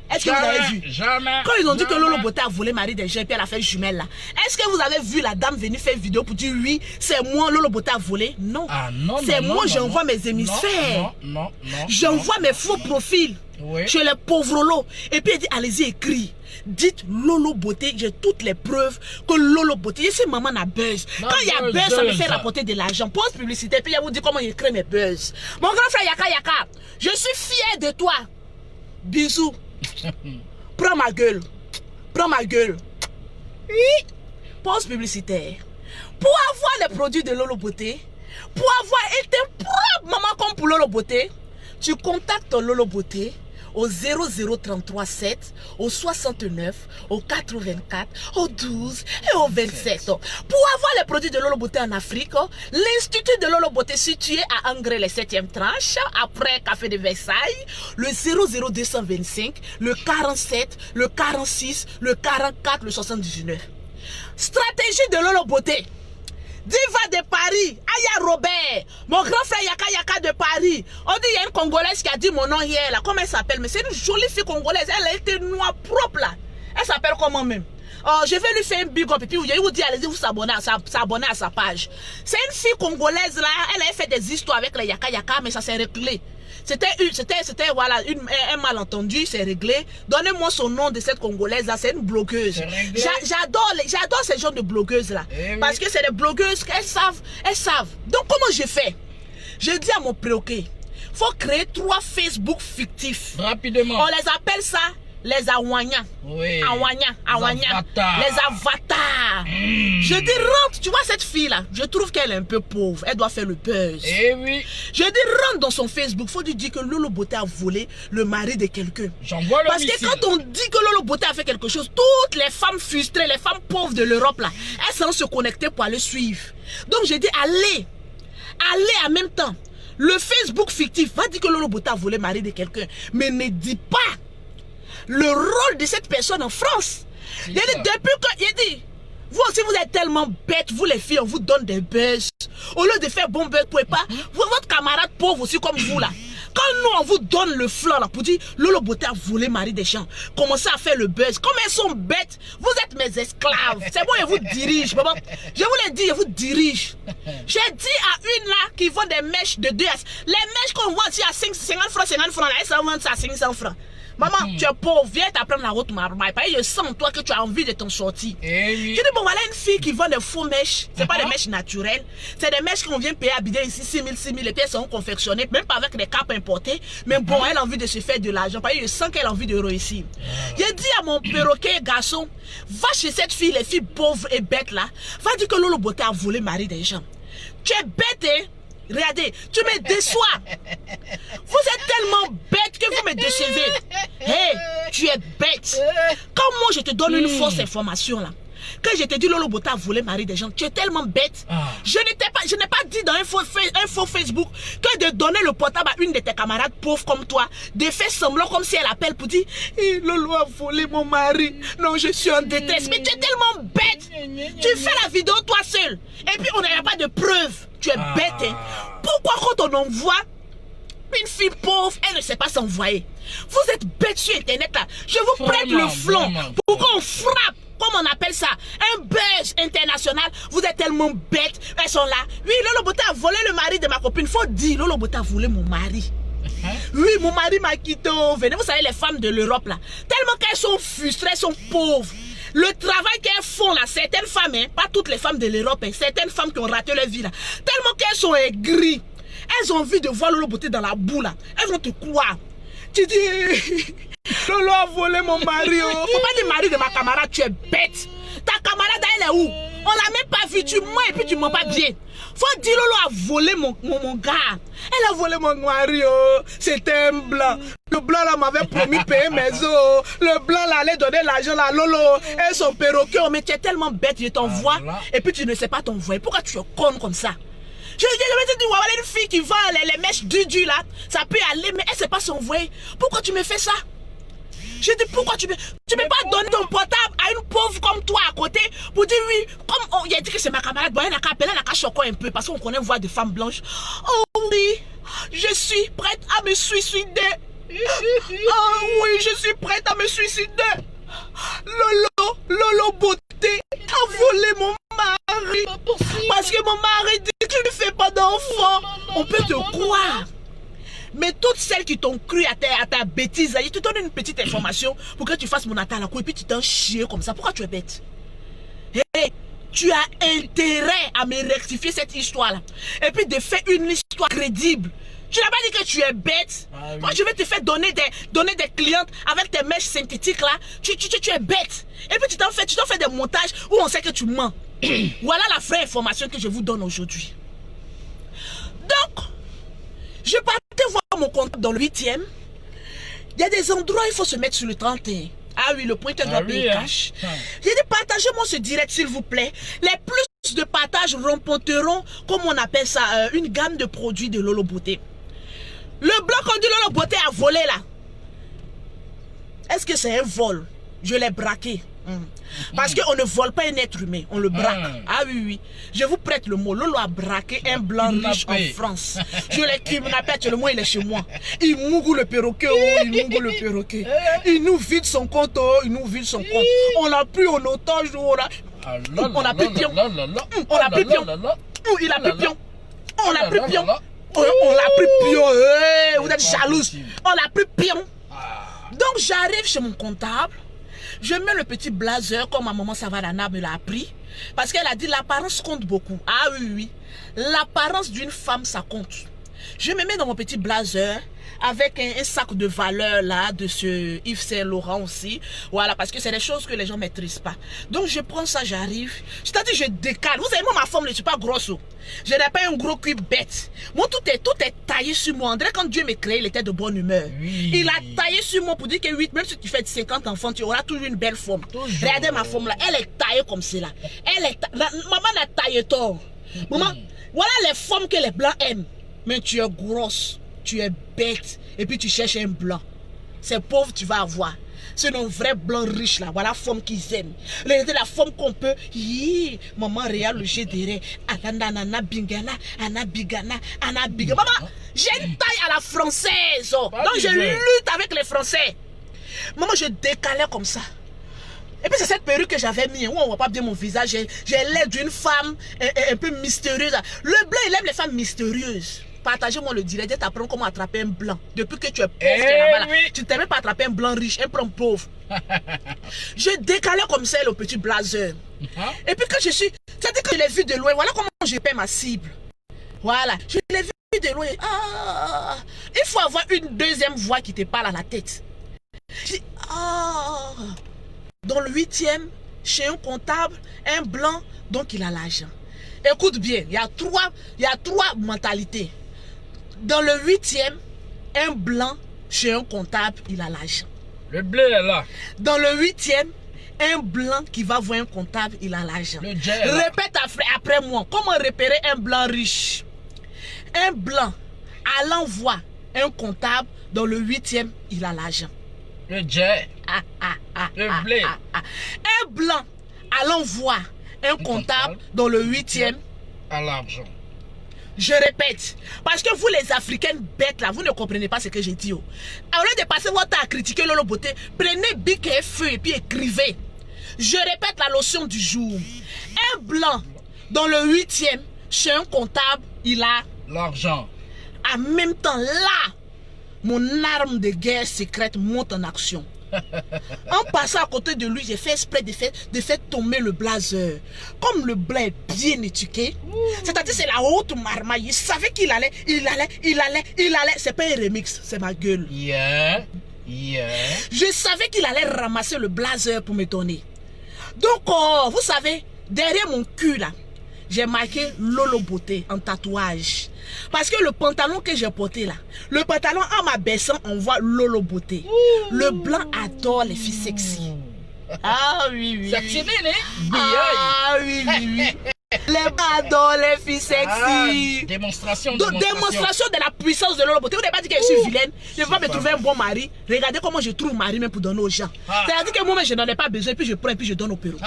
Est-ce que vous avez vu?
Jamais.
Quand ils ont dit que Lolo Beauté a volé mari des gens et puis elle a fait jumelle là. Est-ce que vous avez vu la dame venir faire une vidéo pour dire oui, c'est moi, Lolo Beauté a volé? Non.
Ah, non,
c'est moi, j'envoie mes émissaires.
Non.
J'envoie mes faux profils. Oui. Chez les pauvres Lolo. Et puis elle dit, allez-y, écris. Dites Lolo Beauté, j'ai toutes les preuves que Lolo Beauté, je suis maman à buzz. Quand il y a buzz, ça me fait rapporter de l'argent. Pose publicité, puis il vous dit comment il crée mes buzz. Mon grand frère Yaka, je suis fier de toi. Bisous. Prends ma gueule. Oui. Pause publicitaire. Pour avoir les produits de Lolo Beauté, pour avoir été propre maman comme pour Lolo Beauté, tu contactes Lolo Beauté au 00337, au 69, au 84, au 12 et au 27. Pour avoir les produits de Lolo Beauté en Afrique, l'Institut de Lolo Beauté situé à Angré, les 7e tranche, après Café de Versailles, le 00225, le 47, le 46, le 44, le 79. Stratégie de Lolo Beauté. Diva de Paris, Aya Robert, mon grand frère Yaka Yaka de Paris. On dit il y a une Congolaise qui a dit mon nom hier là. Comment elle s'appelle? Mais c'est une jolie fille congolaise. Elle a été noire propre là. Elle s'appelle comment même? Oh, je vais lui faire un big up et puis vous dire allez-y vous s'abonner à sa page. C'est une fille congolaise là. Elle a fait des histoires avec les Yaka Yaka mais ça s'est réglé. C'était voilà un malentendu, c'est réglé. Donnez-moi son nom de cette Congolaise là, c'est une blogueuse. J'adore ces genres de blogueuses là. Parce que c'est des blogueuses qu'elles savent. Donc comment j'ai fait? J'ai dit à mon préoccupé, faut créer 3 Facebook fictifs.
Rapidement.
On les appelle ça les Awanya.
Oui.
Awanya.
Avatars.
Les avatars. Je dis rentre, tu vois cette fille là, je trouve qu'elle est un peu pauvre, elle doit faire le buzz.
Eh oui.
Je dis rentre dans son Facebook, faut lui dire que Lolo Beauté a volé le mari de quelqu'un.
J'envoie le
Parce que quand on dit que Lolo Beauté a fait quelque chose, toutes les femmes frustrées, les femmes pauvres de l'Europe là, elles sont se connecter pour aller suivre. Donc je dis allez en même temps. Le Facebook fictif va dire que Lolo Beauté a volé le mari de quelqu'un, mais ne dit pas le rôle de cette personne en France. Il dit depuis que il dit vous aussi vous êtes tellement bêtes, vous les filles, on vous donne des buzz. Au lieu de faire bon buzz, vous pouvez pas. Votre camarade pauvre aussi comme vous là. Quand nous on vous donne le flanc là pour dire Lolo Beauté a volé mari des gens, commencez à faire le buzz. Comme elles sont bêtes, vous êtes mes esclaves. C'est bon, je vous dirige. Maman. Je vous l'ai dit, je vous dirige. J'ai dit à une là qui vend des mèches de 2 as. Les mèches qu'on vend ici à 50 francs, là, elles s'en vendent à 500 francs. Maman, tu es pauvre, viens t'apprendre la route marmaille. Parce que je sens en toi que tu as envie de t'en sortir.
Oui.
Je dis, bon, voilà une fille qui vend des faux mèches. C'est pas des mèches naturelles. C'est des mèches qu'on vient payer à bidon ici, 6 000. Les pièces sont confectionnées, même pas avec des capes importées. Mais bon, elle a envie de se faire de l'argent. Parce que je sens qu'elle a envie de réussir. J'ai dit à mon perroquet garçon, va chez cette fille, les filles pauvres et bêtes là. Va dire que Lolo Beauté a volé le mari des gens. Tu es bête, hein? Regardez, tu me déçois. Vous êtes tellement bête que vous me décevez. Hey, tu es bête. Quand moi je te donne une fausse information là, quand je te dis Lolo Beauté a volé le mari des gens, tu es tellement bête. Je n'ai pas dit dans un faux Facebook que de donner le portable à une de tes camarades pauvres comme toi, de faire semblant comme si elle appelle pour dire Lolo a volé mon mari. Non, je suis en détresse. Mais tu es tellement bête. Tu fais la vidéo toi seul. Et puis on n'a pas de preuves. Tu es bête. Hein? Pourquoi quand on envoie une fille pauvre, elle ne sait pas s'envoyer? Vous êtes bête sur internet là. Je vous prête le flanc pour qu'on frappe. Comme on appelle ça, un buzz international. Vous êtes tellement bêtes. Elles sont là. Oui, Lolo Beauté a volé le mari de ma copine. Faut dire, Lolo Beauté a volé mon mari. Oui, mon mari m'a quitté. Venez, vous savez, les femmes de l'Europe là, tellement qu'elles sont frustrées, elles sont pauvres. Le travail qu'elles font là, certaines femmes, hein, pas toutes les femmes de l'Europe, hein, certaines femmes qui ont raté leur vie là, tellement qu'elles sont aigries. Elles ont envie de voir Lolo Beauté dans la boue là. Elles vont te croire. Tu dis, Lolo a volé mon mari. Oh. Faut pas dire mari de ma camarade, tu es bête. Ta camarade, elle est où? On l'a même pas vu, tu mens et puis tu mens pas bien. Faut dire Lolo a volé mon gars. Elle a volé mon mari. Oh. C'était un blanc. Le blanc là m'avait promis payer mes os. Le blanc là allait donner l'argent à Lolo. Et son perroquet, oh, mais tu es tellement bête, je t'envoie. Et puis tu ne sais pas t'envoyer. Pourquoi tu es conne comme ça? Je me dis, voilà une fille qui vend les mèches du là, ça peut aller, mais elle ne sait pas s'envoyer. Pourquoi tu me fais ça? Je dis, pourquoi tu peux pas donner ton portable à une pauvre comme toi à côté pour dire oui, comme il a dit que c'est ma camarade, bon, elle n'a qu'à appeler, elle n'a qu'à choquer un peu parce qu'on connaît une voix de femme blanche. Oh oui, je suis prête à me suicider. Oh oui, je suis prête à me suicider. Lolo Beauté a volé mon mari. Parce que mon mari dit que je ne fais pas d'enfant. On peut te croire. Mais toutes celles qui t'ont cru à ta bêtise, je te donne une petite information pour que tu fasses mon attaque et puis tu t'en chies comme ça. Pourquoi tu es bête? Hey, tu as intérêt à me rectifier cette histoire-là. Et puis de faire une histoire crédible. Tu n'as pas dit que tu es bête. Oui. Moi, je vais te faire donner des clientes avec tes mèches synthétiques là. Tu es bête. Et puis tu t'en fais des montages où on sait que tu mens. Voilà la vraie information que je vous donne aujourd'hui. Donc, je partais voir mon compte dans le 8e. Il y a des endroits où il faut se mettre sur le 31. Ah oui, le pointeur doit payer cash. J'ai dit, partagez-moi ce direct s'il vous plaît. Les plus de partages remporteront, comme on appelle ça, une gamme de produits de Lolo Beauté. Le blanc qu'on dit Lolo Beauté a volé là. Est-ce que c'est un vol? Je l'ai braqué. Parce qu'on ne vole pas un être humain, on le braque. Ah oui, oui. Je vous prête le mot. Lolo a braqué un blanc riche en France. Je l'ai kidnappé, actuellement il est chez moi. Il mougoue le perroquet, oh, il mougoue le perroquet. Il nous vide son compte, oh, il nous vide son compte. On l'a pris en otage, oh, on a pris pion. On a pris pion. Il a pris pion. On a pris pion. On l'a pris pion. Vous êtes jalouse. On a pris pion. Donc j'arrive chez mon comptable. Je mets le petit blazer comme ma maman Savannah me l'a appris. Parce qu'elle a dit l'apparence compte beaucoup. Ah oui, oui. L'apparence d'une femme, ça compte. Je me mets dans mon petit blazer avec un sac de valeur là de ce Yves Saint Laurent aussi. Voilà, parce que c'est des choses que les gens ne maîtrisent pas. Donc je prends ça, j'arrive. C'est-à-dire je décale. Vous savez, moi ma forme ne suis pas grosse. Je n'ai pas un gros cul bête. Moi tout est taillé sur moi. André, quand Dieu m'a créé, il était de bonne humeur. Oui. Il a taillé sur moi pour dire que 8, même si tu fais 50 enfants, tu auras toujours une belle forme. Toujours. Regardez ma forme là, elle est taillée comme cela. Maman a taillé tort. Maman, voilà les formes que les blancs aiment. Mais tu es grosse, tu es bête, et puis tu cherches un blanc. C'est pauvre, tu vas avoir. C'est nos vrais blancs riches là, voilà la forme qu'ils aiment. La forme qu'on peut. Maman regarde le jet derrière. Anana bingana, ana bigana, ana bigana. Maman, j'ai une taille à la française. Donc je lutte avec les Français. Maman, je décalais comme ça. Et puis c'est cette perruque que j'avais mis, où on ne voit pas bien mon visage. J'ai l'air d'une femme un peu mystérieuse. Le blanc, il aime les femmes mystérieuses. Partagez-moi le direct, je t'apprends comment attraper un blanc. Depuis que tu es pauvre, tu ne t'aimes pas attraper un blanc riche, un blanc pauvre. Je décalais comme ça le petit blazer. Et puis quand je suis, c'est-à-dire que je l'ai vu de loin, voilà comment je paie ma cible. Voilà, je l'ai vu de loin. Il faut avoir une deuxième voix qui te parle à la tête. Je dis, dans le 8e, chez un comptable, un blanc, donc il a l'argent. Écoute bien, il y a trois mentalités. Dans le 8e, un blanc, chez un comptable, il a l'argent.
Le blé est là.
Dans le 8e, un blanc qui va voir un comptable, il a l'argent. Répète après moi, comment repérer un blanc riche? Un blanc allant voir un comptable, dans le 8e, il a l'argent.
Le jet. Le blé.
Un blanc allant voir un comptable dans le 8e
à l'argent.
Je répète, parce que vous les Africaines bêtes là, vous ne comprenez pas ce que j'ai dit. Au lieu de passer votre temps à critiquer Lolo Beauté, prenez bic et feu et puis écrivez. Je répète la notion du jour. Un blanc dans le 8e, chez un comptable, il a l'argent. En même temps là, mon arme de guerre secrète monte en action. En passant à côté de lui, j'ai fait exprès de faire tomber le blazer. Comme le blanc est bien éduqué, c'est-à-dire c'est la haute marmaille. Il savait qu'il allait. C'est pas un remix, c'est ma gueule. Je savais qu'il allait ramasser le blazer pour me donner. Donc, vous savez, derrière mon cul là, j'ai marqué Lolo Beauté en tatouage. Parce que le pantalon que j'ai porté là, le pantalon en m'abaissant, on voit Lolo Beauté. Le blanc adore les filles sexy. Ah oui, oui.
Sexy,
ah oui, oui. Les blancs adorent les filles sexy.
Démonstration
de la puissance de Lolo Beauté. Vous n'avez pas dit que je suis vilaine. Je ne vais pas me trouver un bon mari. Regardez comment je trouve mari même pour donner aux gens. C'est-à-dire que moi-même je n'en ai pas besoin. Puis je prends et puis je donne au perroquet.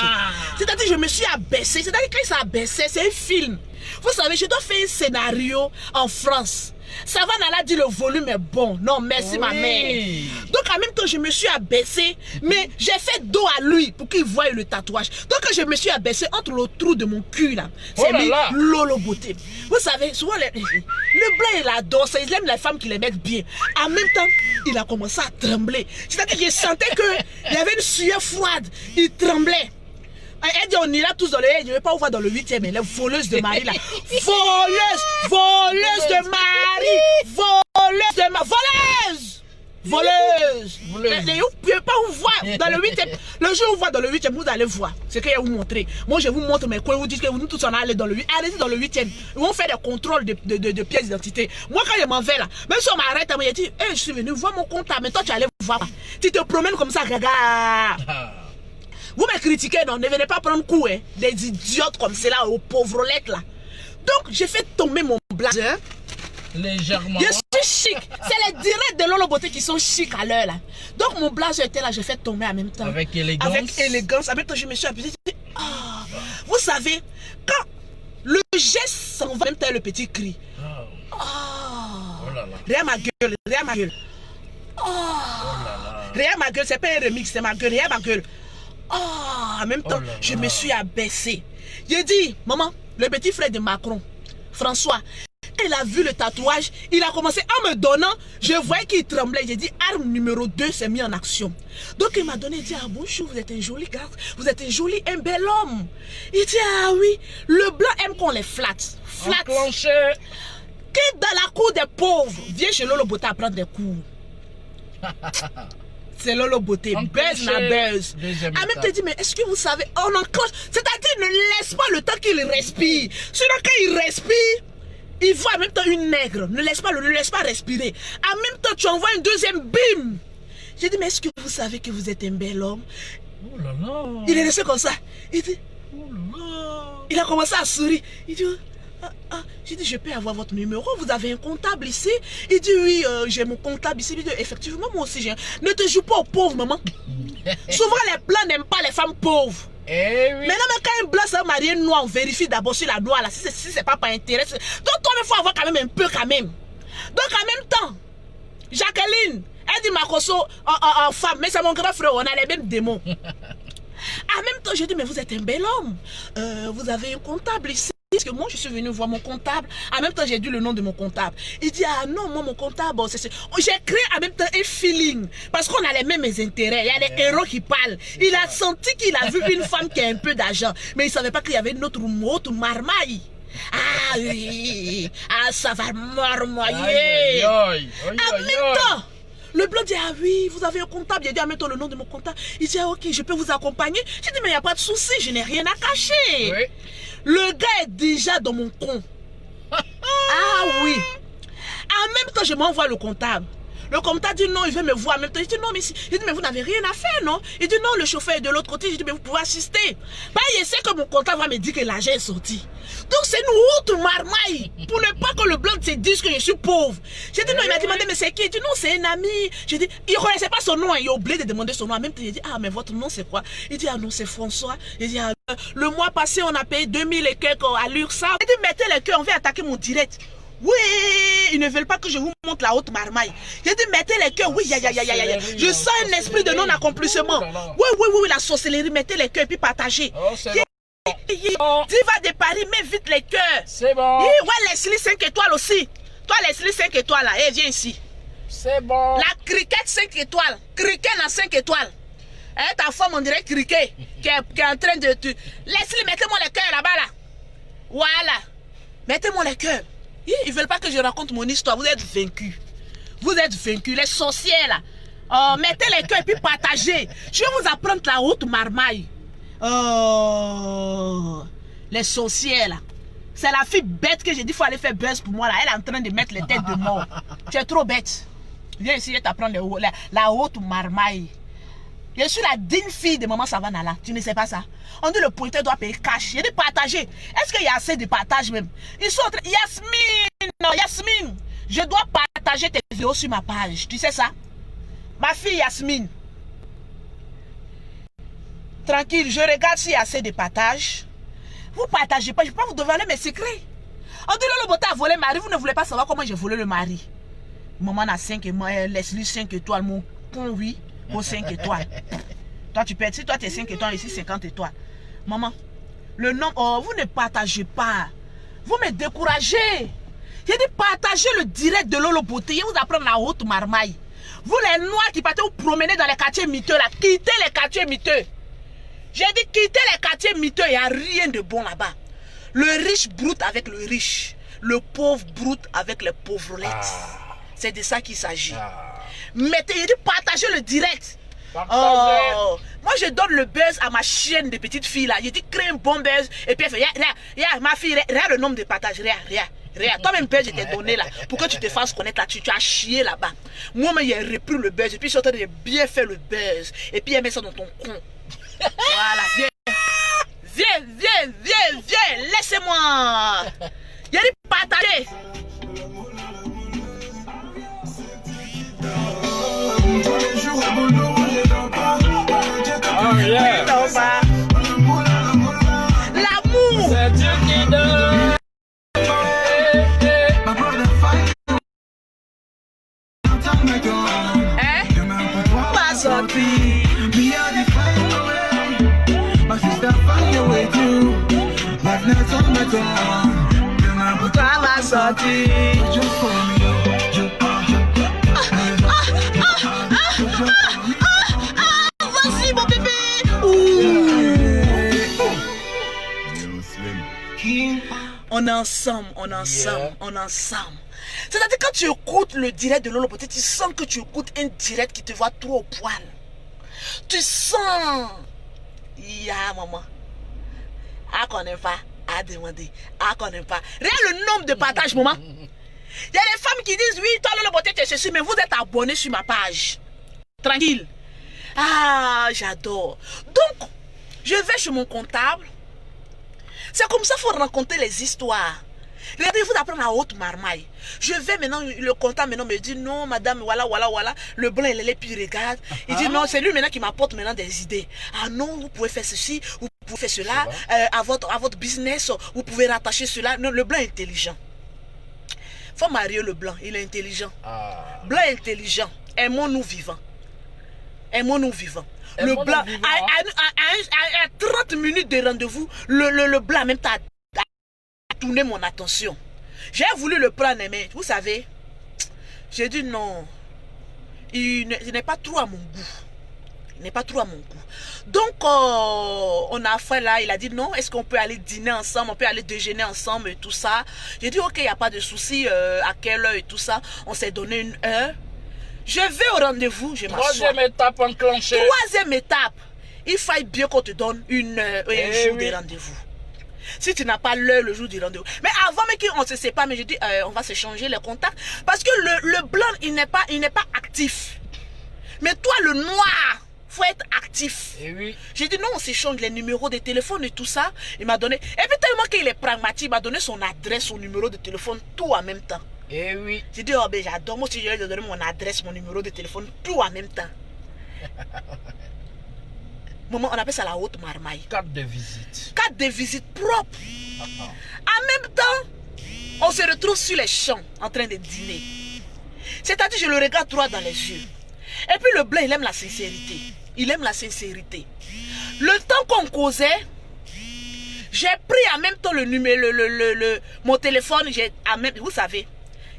C'est-à-dire que je me suis abaissé. C'est-à-dire que quand il s'est abaissé, c'est un film. Vous savez, je dois faire un scénario en France. Savannah a dit le volume est bon. Non, merci ma mère. Donc en même temps, je me suis abaissé, mais j'ai fait dos à lui pour qu'il voie le tatouage. Donc quand je me suis abaissé entre le trou de mon cul là, c'est mis Lolo Beauté. Vous savez, souvent le blanc il adore ça, il aime les femmes qui les mettent bien. En même temps, il a commencé à trembler. C'est-à-dire que je sentais qu'il y avait une sueur froide. Il tremblait. Elle dit on ira tous dans le... Je ne vais pas vous voir dans le 8e, mais les voleuses de mari là. Voleuses de mari. Voleuses. Vous ne pouvez pas vous voir dans le 8e. Le jour où vous voyez dans le 8e, vous allez voir ce que je vais vous montrer. Moi je vous montre mes coins, vous dites que nous tous on allait dans le 8e. Allez-y dans le 8e. Ils vont faire des contrôles de pièces d'identité. Moi quand je m'en vais là, même si on m'arrête, je dis, je suis venu voir mon comptable, mais toi tu allais voir. Tu te promènes comme ça, regarde. Vous me critiquez, non, ne venez pas prendre coup, hein, des idiotes comme cela, aux pauvrettes là. Donc, j'ai fait tomber mon blazer.
Légèrement.
Je suis chic. C'est les directs de Lolo Beauté qui sont chics à l'heure là. Donc mon blazer était là, j'ai fait tomber en même temps.
Avec élégance.
Avec élégance. En même temps, je me suis appuyée. Ah, vous savez, quand le geste s'en va, même temps le petit cri.
Oh.
Oh,
Oh là là.
Regarde ma gueule, regarde ma gueule. Oh,
Oh là là.
regarde ma gueule, c'est pas un remix, c'est ma gueule, regarde ma gueule. Oh, en même temps,
Oh là
je
là.
me suis abaissée. J'ai dit, maman, le petit frère de Macron, François, il a vu le tatouage, il a commencé en me donnant, je voyais qu'il tremblait. J'ai dit, arme numéro 2 s'est mis en action. Donc il m'a donné, il dit, ah bonjour, vous êtes un joli gars, vous êtes un joli, un bel homme. Il dit, ah oui, le blanc aime qu'on les flatte. Flatte.
Enclenché.
Qui dans la cour des pauvres vient chez Lolo Beauté à prendre des cours. C'est Lolo Beauté, buzz na buzz.
Deuxième
Ah, même
étape.
te dit, mais est-ce que vous savez, on enclenche, c'est-à-dire ne laisse pas le temps qu'il respire. Sinon quand il respire, il voit en même temps une nègre. Ne laisse pas respirer. En même temps, tu envoies une deuxième bim. J'ai dit, mais est-ce que vous savez que vous êtes un bel homme?
Oh là là.
Il est resté comme ça. Il dit,
Oh là là.
il a commencé à sourire. Il dit, j'ai dit, je peux avoir votre numéro, vous avez un comptable ici? Il dit, oui, j'ai mon comptable ici. Il dit, effectivement, moi aussi, j'ai un... Ne te joue pas aux pauvres, maman. Souvent, les blancs n'aiment pas les femmes pauvres.
Eh oui.
Maintenant, même quand un blanc s'est marié noir, on vérifie d'abord sur la noire, là, si c'est pas par intérêt. Donc, toi, il faut avoir quand même un peu, quand même. Donc, en même temps, Jacqueline, elle dit Makoso en femme, mais c'est mon grand frère, on a les mêmes démons. En même temps, je dis, mais vous êtes un bel homme. Vous avez un comptable ici. Parce que moi, je suis venu voir mon comptable. En même temps, j'ai dit le nom de mon comptable. Il dit, ah non, moi, mon comptable, j'ai créé en même temps un feeling. Parce qu'on a les mêmes intérêts. Il y a des héros qui parlent. Il a senti qu'il a vu une femme qui a un peu d'argent. Mais il ne savait pas qu'il y avait une autre marmaille. Ah oui. Ah, ça va marmailler. En même temps, le blanc dit, ah oui, vous avez un comptable. Il a dit, ah, mettons le nom de mon comptable. Il dit, ah ok, je peux vous accompagner. J'ai dit, mais il n'y a pas de souci, je n'ai rien à cacher.
Oui.
Le gars est déjà dans mon con. Ah oui. En même temps, je m'envoie le comptable. Le comptable dit non, il veut me voir en même temps. Je dis non, mais, je dis, mais vous n'avez rien à faire, non? Il dit non, le chauffeur est de l'autre côté. Je dis, mais vous pouvez assister. Bah, il sait que mon comptable va me dire que l'argent est sorti. Donc, c'est une autre marmaille. Pour ne pas que le blanc se dise que je suis pauvre. J'ai dit non, il m'a demandé, mais c'est qui? Il dit non, c'est un ami. J'ai dit, il ne connaissait pas son nom. Il a oublié de demander son nom. En même temps, il dit, ah, mais votre nom, c'est quoi? Il dit, ah non, c'est François. Il dit, ah, le mois passé, on a payé 2000 et quelques à l'URSSAF. Il dit, mettez les cœurs, on va attaquer mon direct. Oui, ils ne veulent pas que je vous montre la haute marmaille. J'ai dit, mettez les cœurs. Oui, je sens un esprit de non-accomplissement. Oui, la sorcellerie, mettez les cœurs et puis partagez.
Oh, c'est
bon. Diva de Paris, mets vite les cœurs.
C'est bon.
Ouais, Leslie 5 étoiles aussi. Toi, Leslie 5 étoiles là, viens ici.
C'est bon.
La cricket 5 étoiles. Cricket à 5 étoiles. Ta femme, on dirait cricket qui est en train de... Leslie, mettez-moi les cœurs là-bas là. Voilà. Mettez-moi les cœurs. Ils ne veulent pas que je raconte mon histoire. Vous êtes vaincus. Vous êtes vaincus. Les sorcières là. Oh, mettez les cœurs et puis partagez. Je vais vous apprendre la haute marmaille. Oh, les sorcières là. C'est la fille bête que j'ai dit qu'il faut aller faire buzz pour moi là. Elle est en train de mettre les têtes de mort. Tu es trop bête. Viens ici, je vais t'apprendre la haute marmaille. Je suis la digne fille de maman Savannah là. Tu ne sais pas ça? On dit le pointeur doit payer cash. J'ai dit partager. Est-ce qu'il y a assez de partage même? Ils sont en train... Yasmine, je dois partager tes vidéos sur ma page. Tu sais ça? Ma fille Yasmine. Tranquille, je regarde s'il y a assez de partage. Vous partagez pas, je ne peux pas vous dévoiler mes secrets. On dit le Beauté a volé le mari, vous ne voulez pas savoir comment j'ai volé le mari. Maman a 5 étoiles, Leslie 5 étoiles, mon con oui, pour 5 étoiles. Toi tu peux être, si toi tu es 5 étoiles, ici 50 étoiles. Maman, le nom, oh, vous ne partagez pas. Vous me découragez. J'ai dit partagez le direct de Lolo Beauté, je vais vous apprendre la haute marmaille. Vous les noirs qui partez vous promener dans les quartiers miteux là, quittez les quartiers miteux. J'ai dit quittez les quartiers miteux, il n'y a rien de bon là-bas. Le riche broute avec le riche. Le pauvre broute avec les pauvrettes. C'est de ça qu'il s'agit. Mettez, il dit partagez le direct. Oh, moi je donne le buzz à ma chienne de petite fille là. Je dis crée un bon buzz. Et puis elle fait, regarde ma fille, regarde le nombre de partages, regarde. Toi-même buzz je t'ai donné là. Pour que tu te fasses connaître là, tu as chié là-bas. Moi-même j'ai repris le buzz. Et puis je suis en train de bien faire le buzz. Et puis elle met ça dans ton con. Voilà, viens, laissez-moi. Il y a des partagés. Ça va sortir. Voici mon bébé. On est ensemble, on est ensemble, on est ensemble. C'est-à-dire quand tu écoutes le direct de Lolo Beauté, tu sens que tu écoutes un direct qui te voit trop au poil. Tu sens. Ya maman. Ah qu'on n'aime pas, à demander. Ah qu'on n'aime pas. Rien le nombre de partages, maman. Il y a des femmes qui disent oui, toi Lolo Beauté, tu es ceci, mais vous êtes abonné sur ma page. Tranquille. Ah, j'adore. Donc, je vais chez mon comptable. C'est comme ça qu'il faut raconter les histoires. Regardez, il faut apprendre la haute marmaille. Je vais maintenant, le comptable maintenant me dit non, madame, voilà. Le blanc, il est puis il regarde. Il dit non, c'est lui maintenant qui m'apporte maintenant des idées. Ah non, vous pouvez faire ceci, vous pouvez faire cela, à votre business, vous pouvez rattacher cela. Non, le blanc est intelligent. Il faut marier le blanc, il est intelligent. Blanc est intelligent. Aimons-nous vivants. Aimons-nous vivants. Le blanc, à 30 minutes de rendez-vous, le blanc même a tourné mon attention. J'ai voulu le prendre, mais vous savez, j'ai dit non, il n'est pas trop à mon goût. Il n'est pas trop à mon goût. Donc, on a fait là, il a dit non, est-ce qu'on peut aller dîner ensemble, on peut aller déjeuner ensemble et tout ça. J'ai dit ok, il n'y a pas de souci, à quelle heure et tout ça. On s'est donné une heure. Je vais au rendez-vous, je m'assois.
Troisième étape enclenchée.
Troisième étape, il faille bien qu'on te donne une heure et un jour de rendez-vous. Si tu n'as pas l'heure, le jour du rendez-vous. Mais avant même qu'on ne se sépare, mais je dis, on va se changer les contacts. Parce que le blanc, il n'est pas actif. Mais toi, le noir, faut être actif.
Et oui.
J'ai dit, non, on s'échange les numéros de téléphone et tout ça. Il m'a donné, et puis tellement qu'il est pragmatique, il m'a donné son adresse, son numéro de téléphone, tout en même temps.
Et oui.
J'ai dit, oh ben j'adore, moi aussi je vais lui donner mon adresse, mon numéro de téléphone, tout en même temps. Maman, on appelle ça la haute marmaille.
Carte de visite.
Carte de visite propre. En même temps, on se retrouve sur les champs en train de dîner. C'est-à-dire, je le regarde droit dans les yeux. Et puis le blanc, il aime la sincérité. Il aime la sincérité. Le temps qu'on causait, j'ai pris en même temps le numéro, mon téléphone, vous savez,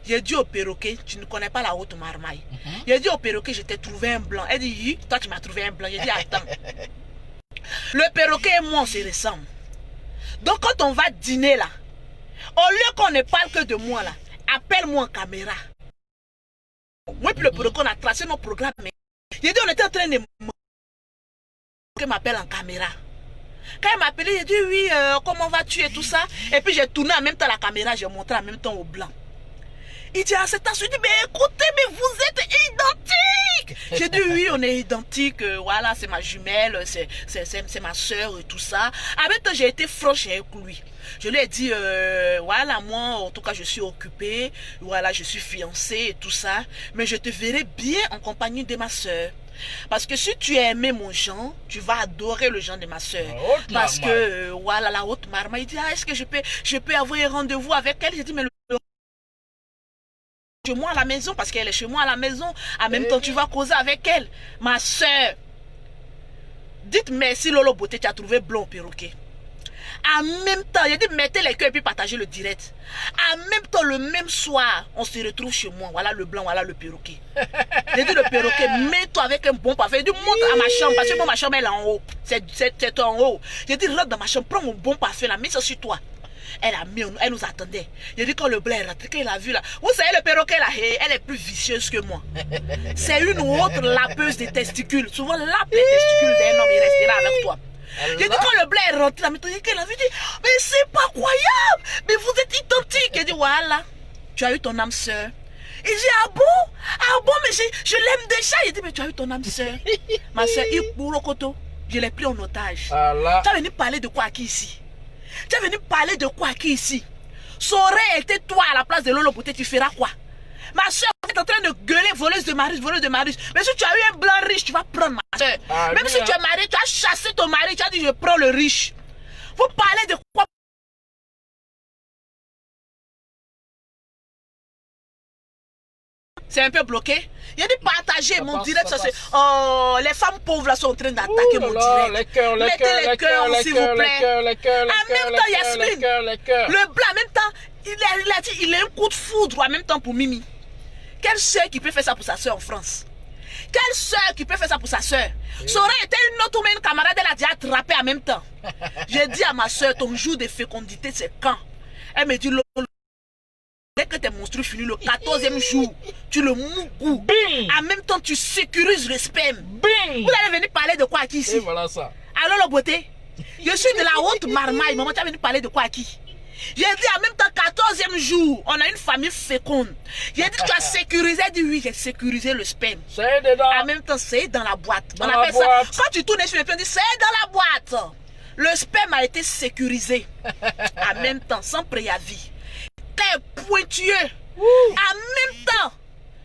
j'ai dit au perroquet, tu ne connais pas la haute marmaille. J'ai dit au perroquet, je t'ai trouvé un blanc. Elle dit, toi tu m'as trouvé un blanc. J'ai dit, attends. Le perroquet et moi, on se ressemble. Donc quand on va dîner là, au lieu qu'on ne parle que de moi là, appelle-moi en caméra. Moi puis le perroquet, on a tracé nos programmes. J'ai dit, on était en train de... Il m'appelle en caméra. Quand il m'a appelé, j'ai dit, oui, comment vas-tu et tout ça. Et puis j'ai tourné en même temps la caméra, j'ai montré en même temps au blanc. Il dit, ah, c'est ta soeur. Je dis, mais écoutez, mais vous êtes identiques. J'ai dit, oui, on est identiques. Voilà, c'est ma jumelle, c'est ma soeur et tout ça. En même temps, j'ai été franche avec lui. Je lui ai dit, voilà, moi, en tout cas, je suis occupée. Voilà, je suis fiancée et tout ça. Mais je te verrai bien en compagnie de ma soeur. Parce que si tu aimes mon genre, tu vas adorer le genre de ma soeur. Parce que, voilà, la haute marmaille. Il dit, ah, est-ce que je peux avoir un rendez-vous avec elle? J'ai dit, mais chez moi à la maison, parce qu'elle est chez moi à la maison. En même temps, tu vas causer avec elle. Ma soeur. Dites merci Lolo Beauté, tu as trouvé blanc au perroquet. En même temps, il a dit mettez les cœurs et puis partagez le direct. En même temps, le même soir, on se retrouve chez moi. Voilà le blanc, voilà le perroquet. J'ai dit le perroquet, mets-toi avec un bon parfum. J'ai dit monte à ma chambre, parce que moi, ma chambre elle est en haut. C'est en haut. J'ai dit rentre dans ma chambre, prends mon bon parfum là, mets ça sur toi. Elle nous attendait. J'ai dit quand le blanc est rentré, quand il a vu là, vous savez le perroquet là, elle est plus vicieuse que moi. C'est une autre lapeuse des testicules. Souvent lape les testicules d'un homme, il restera avec toi. J'ai dit quand le blanc est rentré là, qu'elle a vu, dit, mais c'est pas croyable, mais vous êtes identiques. Elle dit voilà, tu as eu ton âme sœur. Et j'ai dit ah bon, mais je l'aime déjà. Il dit mais tu as eu ton âme sœur. Ma sœur, je l'ai pris en otage. Tu as venu parler de quoi à qui ici? Tu es venu parler de quoi qui ici? Ça aurait été toi à la place de Lolo Beauté, tu feras quoi? Ma soeur est en train de gueuler voleuse de mariage, voleuse de mariage. Mais si tu as eu un blanc riche, tu vas prendre ma soeur. Même si tu es marié, tu as chassé ton mari, tu as dit je prends le riche. Vous parlez de quoi? C'est un peu bloqué. Il a dit partager mon direct. Oh, les femmes pauvres là sont en train d'attaquer mon direct. Mettez les cœurs, s'il vous plaît. En même temps, Yasmine, le blanc, en même temps, il a dit il a un coup de foudre en même temps pour Mimi. Quelle soeur qui peut faire ça pour sa soeur en France? Quelle soeur qui peut faire ça pour sa soeur? Ça aurait été une autre ou une camarade, elle a déjà attrapé en même temps. J'ai dit à ma soeur, ton jour de fécondité, c'est quand? Elle me dit, dès que tes monstrues finissent le 14e jour, tu le mougou. En même temps, tu sécurises le sperme. Vous allez venir parler de quoi à qui ici?
Et voilà ça.
Alors, la beauté, je suis de la haute marmaille. Maman, tu as venu parler de quoi à qui? J'ai dit en même temps, 14e jour, on a une famille féconde. J'ai dit, tu as sécurisé? Elle dit, oui, j'ai sécurisé le sperme.
C'est dedans.
En même temps, c'est dans la boîte.
Dans
on
la
appelle
boîte.
ça, quand tu tournes sur le pied, on dit, c'est dans la boîte. Le sperme a été sécurisé. En même temps, sans préavis. Très pointueux. En même temps,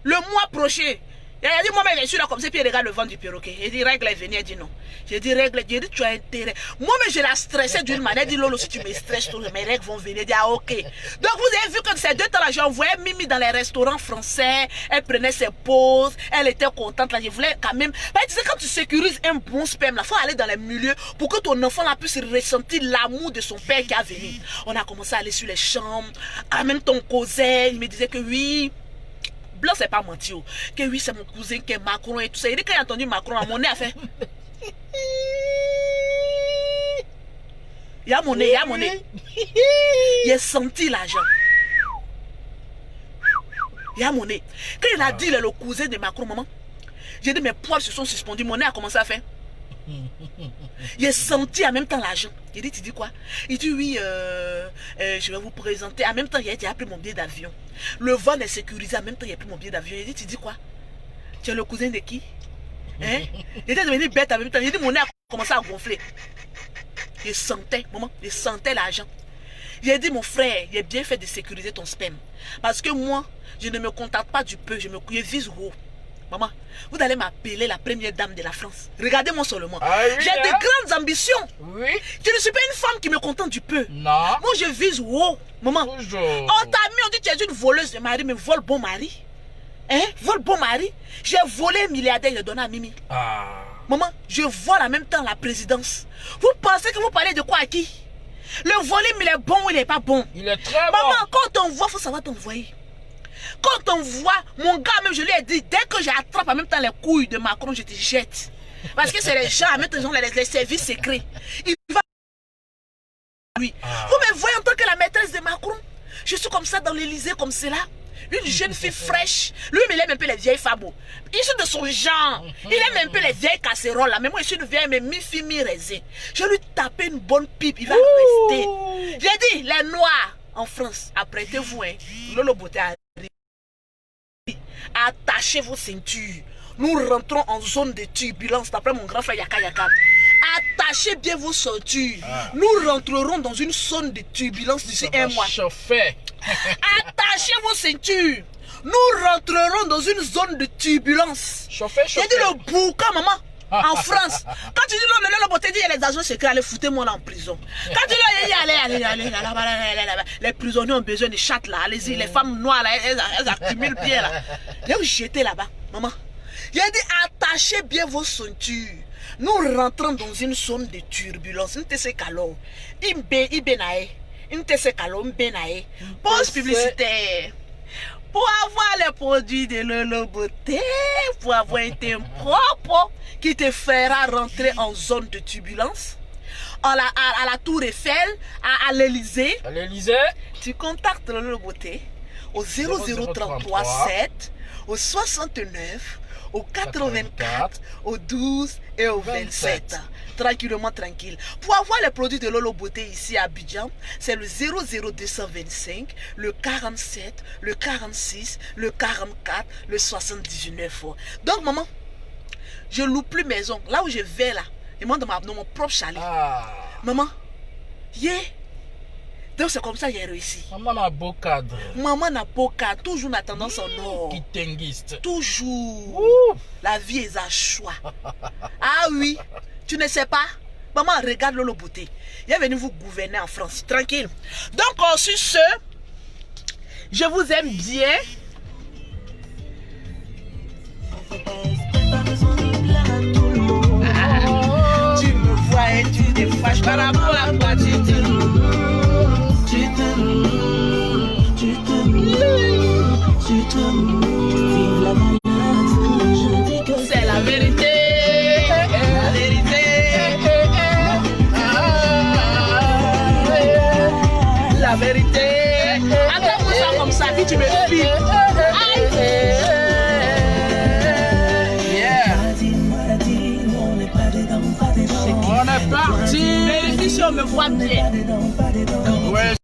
le mois prochain, il a dit, moi, je suis là comme ça, puis il regarde le vent du perroquet. Il dit, règle est venue, elle dit non. J'ai dit, règle, j'ai dit, tu as intérêt. Moi, mais je la stressais d'une manière. Elle dit, Lolo, si tu me stresses, mes règles vont venir. Elle dit, ah, ok. Donc, vous avez vu que ces 2 temps-là, j'ai envoyé Mimi dans les restaurants français. Elle prenait ses pauses. Elle était contente. Là, je voulais quand même. Bah, tu sais, quand tu sécurises un bon sperme, il faut aller dans les milieux pour que ton enfant là, puisse ressentir l'amour de son père qui a venu. On a commencé à aller sur les chambres. En même temps, on causait. Il me disait que oui. Blanc, c'est pas menti. Que oui, c'est mon cousin qui est Macron et tout ça. Il dit, quand il a entendu Macron, à mon nez, a fait. Il y a mon nez, il y a mon nez. Il a senti l'argent. Il y a mon nez. Quand il a dit le cousin de Macron, maman, j'ai dit mes poils se sont suspendus. Mon nez a commencé à faire. Il a senti en même temps l'argent. Il dit, tu dis quoi? Il dit, oui, je vais vous présenter. En même temps, il a pris mon billet d'avion. Le vol est sécurisé. En même temps, il a pris mon billet d'avion. Il dit, tu dis quoi? Tu es le cousin de qui? Hein? Il était devenu bête en même temps. Il dit, mon nez a commencé à gonfler. Il sentait, maman, il sentait l'argent. Il a dit, mon frère, il est bien fait de sécuriser ton sperme. Parce que moi, je ne me contente pas du peu, je vise haut. Maman, vous allez m'appeler la première dame de la France. Regardez-moi seulement.
Ah oui,
j'ai de grandes ambitions.
Oui.
Je ne suis pas une femme qui me contente du peu.
Non.
Moi, je vise haut. Maman,
Toujours.
on t'a mis, on dit que tu es une voleuse de mari, mais vole bon mari. Hein? Vole bon mari. J'ai volé un milliardaire, je l'ai donné à Mimi.
Ah.
Maman, je vole en même temps la présidence. Vous pensez que vous parlez de quoi à qui? Le voler, il est bon ou il n'est pas bon?
Il est très
Maman,
bon.
quand on voit, il faut savoir t'envoyer. Quand on voit, mon gars, même je lui ai dit, dès que j'attrape en même temps les couilles de Macron, je te jette. Parce que c'est les gens, en même temps, les services secrets. Il va. Lui. Vous me voyez en tant que la maîtresse de Macron? Je suis comme ça dans l'Élysée, comme cela. Une jeune fille fraîche. Lui, il aime un peu les vieilles fabots. Il est de son genre. Il aime un peu les vieilles casseroles là. Mais moi, je suis une vieille, mais mi-fille, mi-raisin. Je vais lui taper une bonne pipe. Il va rester. J'ai dit, les Noirs en France, apprêtez-vous. Hein. Lolo Beauté arrive. Attachez vos ceintures. Nous rentrons en zone de turbulence. D'après mon grand frère Yaka Yaka. Attachez bien vos ceintures. Nous rentrerons dans une zone de turbulence d'ici un mois.
Chauffer.
Attachez vos ceintures. Nous rentrerons dans une zone de turbulence.
Chauffer,
J'ai
chauffer.
dit le boucan, maman. En France, quand tu dis non, le beauté dit il y a les agents secrets, allez foutez-moi là en prison. Quand tu dis allez, les prisonniers ont besoin de chattes là, allez-y, les femmes noires là, elles accumulent bien là. J'ai jeté là-bas, maman. J'ai dit attachez bien vos ceintures. Nous rentrons dans une zone de turbulence. Nous te sais qu'alors, pause publicitaire. Pour avoir les produits de Lolo Beauté, pour avoir un teint propre qui te fera rentrer en zone de turbulence, à la Tour Eiffel, à l'Élysée, tu contactes Lolo Beauté au 0033 7, au 69, au 84, au 12 et au 27. Tranquillement, tranquille. Pour avoir les produits de Lolo Beauté ici à Abidjan, c'est le 00225, le 47, le 46, le 44, le 79. Donc, maman, je loue plus maison. Là où je vais là, je monte dans mon propre chalet. Maman, donc c'est comme ça que j'ai réussi.
Maman n'a beau cadre.
Maman n'a pas cadre. Toujours la tendance en or.
Qui t'enguiste.
Toujours. La vie est à choix. Ah oui. Tu ne sais pas? Maman, regarde Lolo Beauté. Il est venu vous gouverner en France. Tranquille. Donc, sur ce, je vous aime bien. Tu me vois et tu te fâches par rapport à quoi tu te c'est la vérité. La vérité. La vérité. Attends-moi ça comme ça, puis tu me filmes.
On est parti.
Vérifie si on me voit bien.
Ouais.